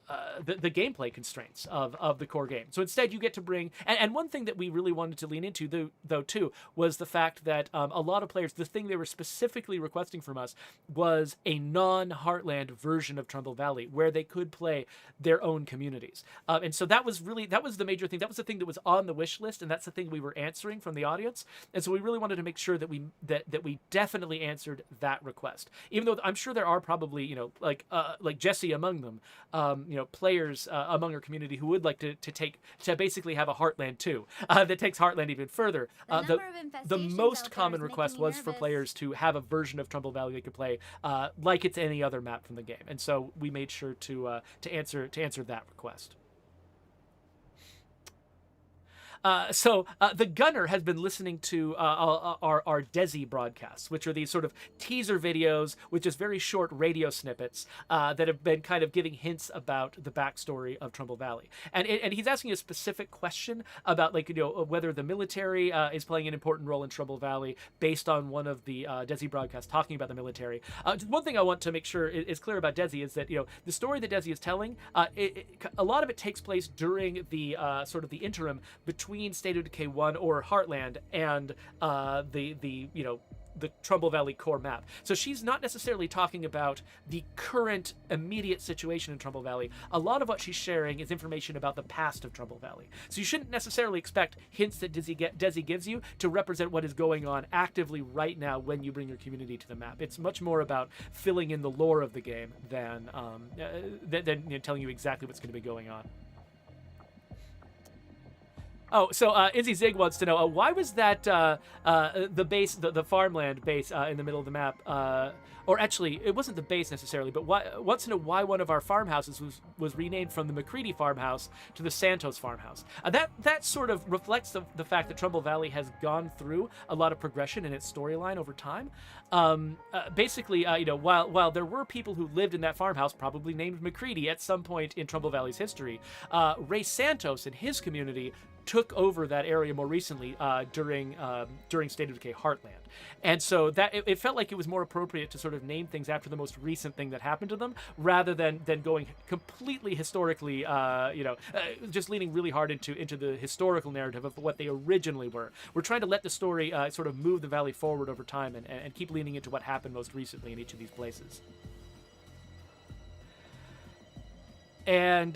gameplay constraints of the core game. So instead, you get to bring, and one thing that we really wanted to lean into, though too, was the fact that a lot of players, the thing they were specifically requesting from us was a non-Heartland version of Trumbull Valley, where they could play their own communities. And so that was the major thing. That was the thing that was on the wish list, and that's the thing we were answering from the audience. And so we really wanted to make sure that we definitely answered that request. Even though I'm sure there are probably like Jesse among them, players among our community who would like to basically have a Heartland 2 that takes Heartland even further. The most common request was for players to have a version of Trumbull Valley they could play like it's any other map from the game, and so we made sure to answer that request. So the Gunner has been listening to our Desi broadcasts, which are these sort of teaser videos with just very short radio snippets that have been kind of giving hints about the backstory of Trumbull Valley. And he's asking a specific question about whether the military is playing an important role in Trumbull Valley based on one of the Desi broadcasts talking about the military. One thing I want to make sure is clear about Desi is that the story that Desi is telling, a lot of it takes place during the sort of the interim between State of Decay 1 or Heartland and the Trumbull Valley core map. So she's not necessarily talking about the current immediate situation in Trumbull Valley. A lot of what she's sharing is information about the past of Trumbull Valley. So you shouldn't necessarily expect hints that Desi gives you to represent what is going on actively right now when you bring your community to the map. It's much more about filling in the lore of the game than telling you exactly what's going to be going on. Oh, so Izzy Zig wants to know, why was that the base, the farmland base in the middle of the map, or actually, it wasn't the base necessarily, but wants to know why one of our farmhouses was renamed from the McCready farmhouse to the Santos farmhouse. That sort of reflects the fact that Trumbull Valley has gone through a lot of progression in its storyline over time. Basically, while there were people who lived in that farmhouse, probably named McCready at some point in Trumbull Valley's history, Ray Santos and his community took over that area more recently during State of Decay Heartland. And so that it felt like it was more appropriate to sort of name things after the most recent thing that happened to them, rather than going completely historically, just leaning really hard into the historical narrative of what they originally were. We're trying to let the story sort of move the valley forward over time and keep leaning into what happened most recently in each of these places. And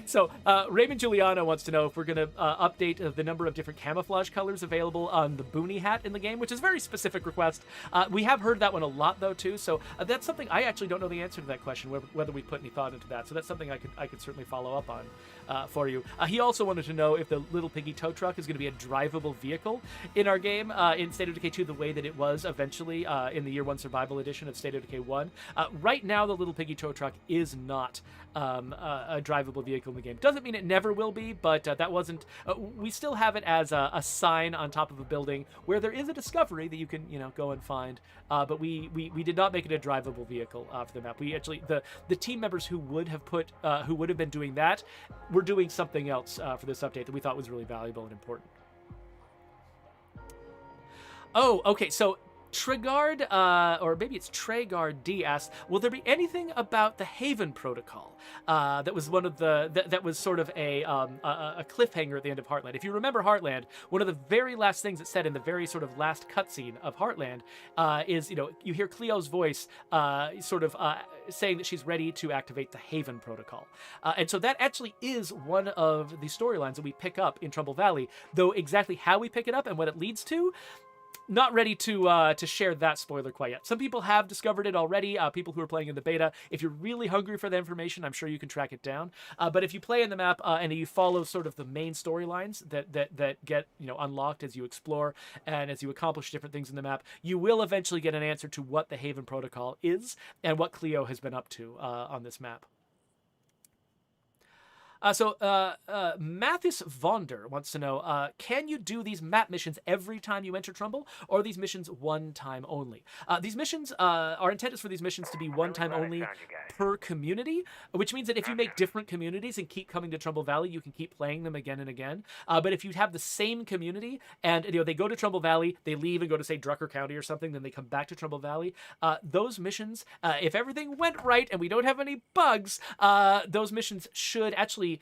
so Raymond Giuliano wants to know if we're going to update the number of different camouflage colors available on the Boonie hat in the game, which is a very specific request. We have heard that one a lot, though, too. So that's something I actually don't know the answer to that question, whether we put any thought into that. So that's something I could certainly follow up on for you. He also wanted to know if the Little Piggy tow truck is going to be a drivable vehicle in our game in State of Decay 2, the way that it was eventually in the Year 1 Survival Edition of State of Decay 1. Right now, the Little Piggy tow truck is not a drivable vehicle in the game. Doesn't mean it never will be, but that wasn't. We still have it as a sign on top of a building where there is a discovery that you can go and find. But we did not make it a drivable vehicle for the map. We actually the team members who would have been doing that were doing something else for this update that we thought was really valuable and important. Oh, okay. So Trigard, or maybe it's Tregard D asks, will there be anything about the Haven Protocol? That was one of that was sort of a cliffhanger at the end of Heartland. If you remember Heartland, one of the very last things it said in the very sort of last cutscene of Heartland is, you hear Cleo's voice saying that she's ready to activate the Haven Protocol. And so that actually is one of the storylines that we pick up in Trumbull Valley, though exactly how we pick it up and what it leads to, not ready to share that spoiler quite yet. Some people have discovered it already, people who are playing in the beta. If you're really hungry for the information, I'm sure you can track it down. But if you play in the map and you follow sort of the main storylines that get unlocked as you explore and as you accomplish different things in the map, you will eventually get an answer to what the Haven Protocol is and what Cleo has been up to on this map. So Mathis Vonder wants to know, can you do these map missions every time you enter Trumbull, or are these missions one time only? These missions, our intent is for these missions to be one time only per community, which means that if you make different communities and keep coming to Trumbull Valley, you can keep playing them again and again. But if you have the same community and they go to Trumbull Valley, they leave and go to, say, Drucker County or something, then they come back to Trumbull Valley, those missions, if everything went right and we don't have any bugs, those missions should actually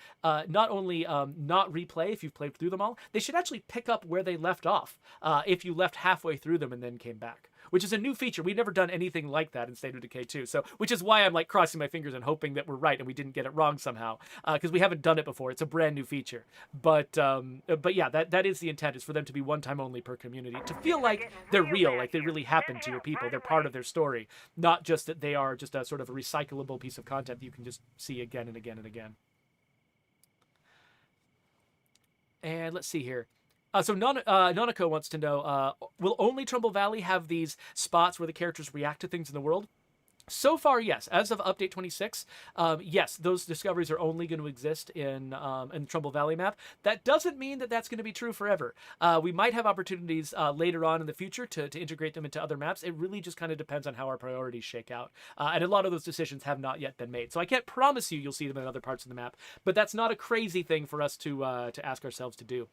not only not replay if you've played through them all, they should actually pick up where they left off if you left halfway through them and then came back, which is a new feature. We've never done anything like that in State of Decay 2, so which is why I'm like crossing my fingers and hoping that we're right and we didn't get it wrong somehow, because we haven't done it before. It's a brand new feature, but yeah, that is the intent, is for them to be one time only per community, to feel like they're real, like they really happen to your people, they're part of their story, not just that they are just a sort of a recyclable piece of content that you can just see again and again and again. And let's see here. So Nanako wants to know, will only Trumbull Valley have these spots where the characters react to things in the world? So far, yes. As of Update 26, yes, those discoveries are only going to exist in Trumbull Valley map. That doesn't mean that that's going to be true forever. We might have opportunities later on in the future to integrate them into other maps. It really just kind of depends on how our priorities shake out. And a lot of those decisions have not yet been made. So I can't promise you'll see them in other parts of the map, but that's not a crazy thing for us to ask ourselves to do.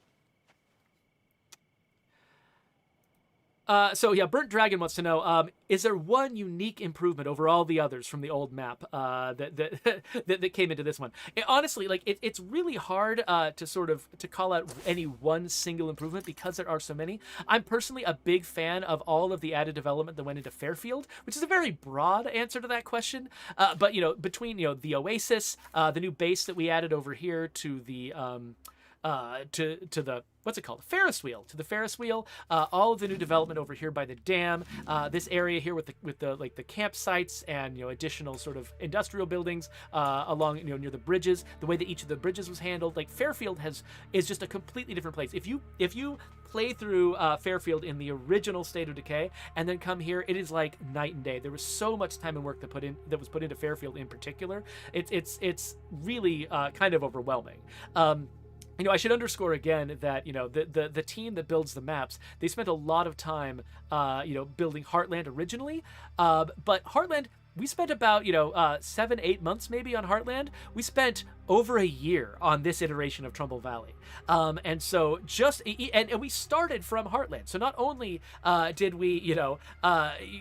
So yeah, Burnt Dragon wants to know, is there one unique improvement over all the others from the old map that came into this one? Honestly, like it's really hard to call out any one single improvement because there are so many. I'm personally a big fan of all of the added development that went into Fairfield, which is a very broad answer to that question. But between the Oasis, the new base that we added over here to the what's it called? Ferris wheel. To the Ferris wheel. All of the new development over here by the dam. This area here with the like the campsites and additional sort of industrial buildings along near the bridges. The way that each of the bridges was handled. Like Fairfield is just a completely different place. If you play through Fairfield in the original State of Decay and then come here, it is like night and day. There was so much time and work that was put into Fairfield in particular. It's really kind of overwhelming. I should underscore again that the team that builds the maps, they spent a lot of time building Heartland originally, but Heartland, we spent about 7-8 months maybe on Heartland. We spent over a year on this iteration of Trumbull Valley, and so and we started from Heartland. So not only did we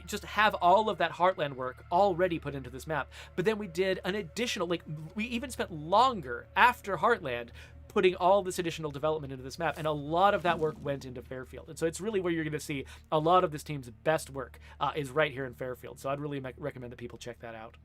just have all of that Heartland work already put into this map, but then we did an additional, we even spent longer after Heartland putting all this additional development into this map, and a lot of that work went into Fairfield. And so it's really where you're going to see a lot of this team's best work is right here in Fairfield. So I'd really recommend that people check that out.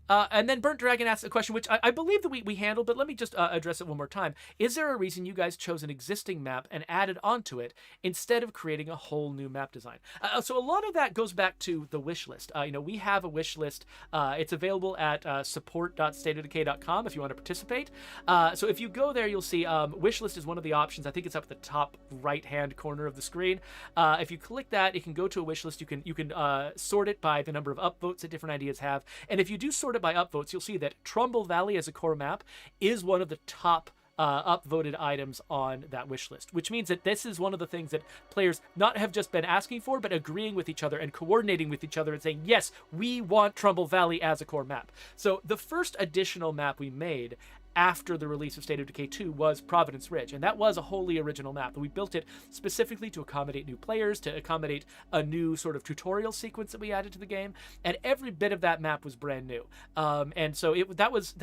And then Burnt Dragon asks a question, which I believe that we handled, but let me just address it one more time. Is there a reason you guys chose an existing map and added onto it instead of creating a whole new map design? So a lot of that goes back to the wish list. We have a wish list. It's available at support.stateofdecay.com if you want to participate. So if you go there, you'll see wish list is one of the options. I think it's up at the top right-hand corner of the screen. If you click that, it can go to a wish list. You can sort it by the number of upvotes that different ideas have. And if you do sort it by upvotes, you'll see that Trumbull Valley as a core map is one of the top upvoted items on that wish list, which means that this is one of the things that players not have just been asking for, but agreeing with each other and coordinating with each other and saying, yes, we want Trumbull Valley as a core map. So the first additional map we made after the release of State of Decay 2 was Providence Ridge, and that was a wholly original map. We built it specifically to accommodate new players, to accommodate a new sort of tutorial sequence that we added to the game, and every bit of that map was brand new. And so that was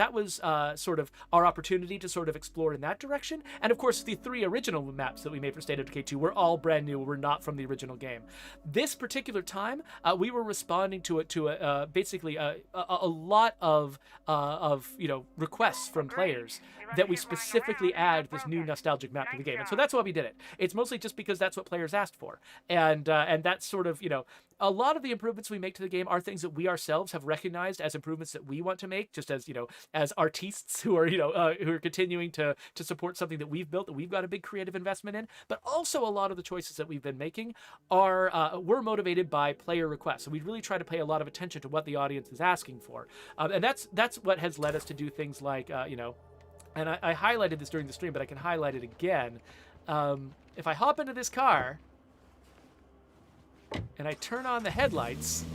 sort of our opportunity to sort of explore in that direction. And of course, the 3 original maps that we made for State of Decay 2 were all brand new, were not from the original game. This particular time, we were responding to basically a lot of requests from players that we specifically add this new nostalgic map to the game. And so that's why we did it. It's mostly just because that's what players asked for. And that's sort of, a lot of the improvements we make to the game are things that we ourselves have recognized as improvements that we want to make, just as, as artists who are, who are continuing to support something that we've built, that we've got a big creative investment in. But also a lot of the choices that we've been making we're motivated by player requests. So we really try to pay a lot of attention to what the audience is asking for. And that's what has led us to do things like, and I highlighted this during the stream, but I can highlight it again. If I hop into this car and I turn on the headlights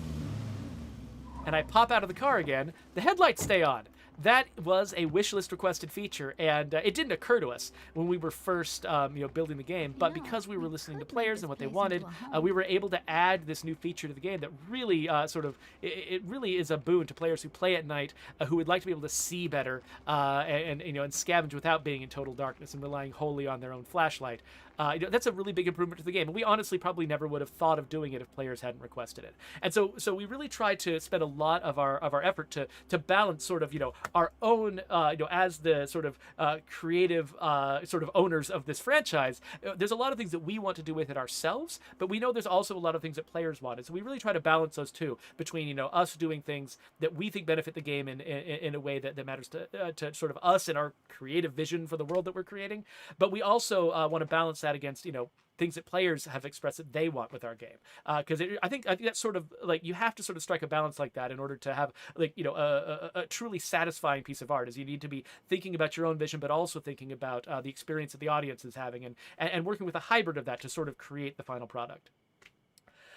and I pop out of the car again, the headlights stay on. That was a wishlist requested feature, and it didn't occur to us when we were first, building the game. But because we were listening to players and what they wanted, we were able to add this new feature to the game that really it really is a boon to players who play at night, who would like to be able to see better and scavenge without being in total darkness and relying wholly on their own flashlight. That's a really big improvement to the game, and we honestly probably never would have thought of doing it if players hadn't requested it. And so we really tried to spend a lot of our effort to balance sort of our own as the sort of creative sort of owners of this franchise. There's a lot of things that we want to do with it ourselves, but we know there's also a lot of things that players want, and so we really try to balance those two between us doing things that we think benefit the game in a way that matters to sort of us and our creative vision for the world that we're creating, but we also want to balance that against things that players have expressed that they want with our game, because I think that's sort of like, you have to sort of strike a balance like that in order to have a truly satisfying piece of art. Is you need to be thinking about your own vision, but also thinking about the experience that the audience is having, and working with a hybrid of that to sort of create the final product.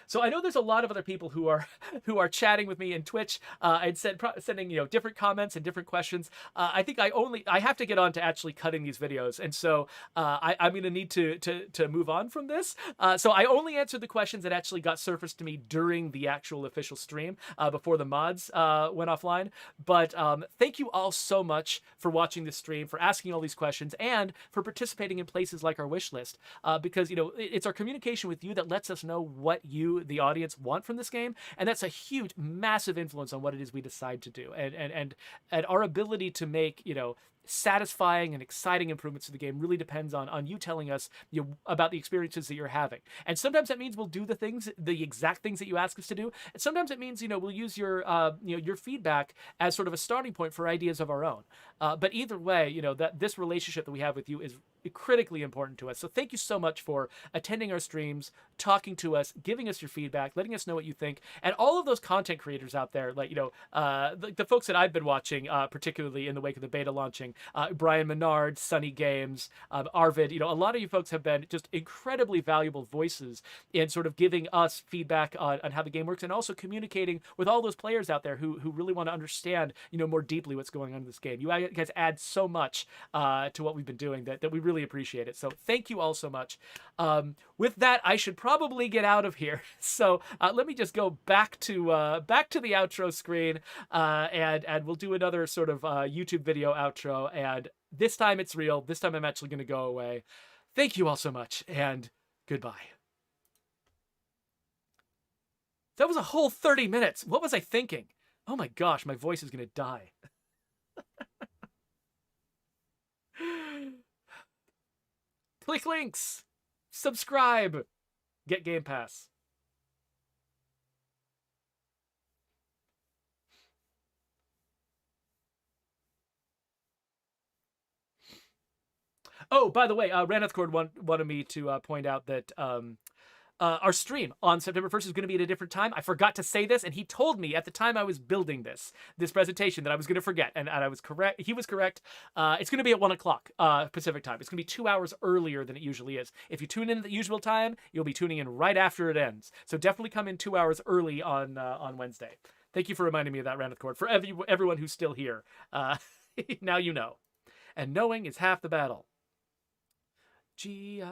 So I know there's a lot of other people who are chatting with me in Twitch and sending different comments and different questions. I think I have to get on to actually cutting these videos, and so I'm going to need to move on from this. So I only answered the questions that actually got surfaced to me during the actual official stream before the mods went offline. But thank you all so much for watching this stream, for asking all these questions, and for participating in places like our wish list, because it's our communication with you that lets us know what you you, the audience, want from this game, and that's a huge, massive influence on what it is we decide to do, and our ability to make, you know, satisfying and exciting improvements to the game really depends on you telling us, you know, about the experiences that you're having. And sometimes that means we'll do the exact things that you ask us to do, and sometimes it means, you know, we'll use your your feedback as sort of a starting point for ideas of our own. But either way, you know, that this relationship that we have with you is critically important to us. So thank you so much for attending our streams, talking to us, giving us your feedback, letting us know what you think, and all of those content creators out there, like, you know, the folks that I've been watching, particularly in the wake of the beta launching, Brian Menard, Sunny Games, Arvid, you know, a lot of you folks have been just incredibly valuable voices in sort of giving us feedback on how the game works, and also communicating with all those players out there who really want to understand, you know, more deeply what's going on in this game. You guys add so much to what we've been doing that we really appreciate it. So thank you all so much. With that, I should probably get out of here. So let me just go back to the outro screen, and we'll do another sort of YouTube video outro. And this time it's real. This time I'm actually going to go away. Thank you all so much, and goodbye. That was a whole 30 minutes. What was I thinking? Oh my gosh, my voice is going to die. Click links, subscribe, get Game Pass. Oh, by the way, Raneth Cord wanted me to point out that our stream on September 1st is going to be at a different time. I forgot to say this, and he told me at the time I was building this presentation that I was going to forget, and I was correct. He was correct. It's going to be at 1 o'clock Pacific time. It's going to be 2 hours earlier than it usually is. If you tune in at the usual time, you'll be tuning in right after it ends. So definitely come in 2 hours early on Wednesday. Thank you for reminding me of that, Raneth Cord. For everyone who's still here, now you know. And knowing is half the battle. G.I.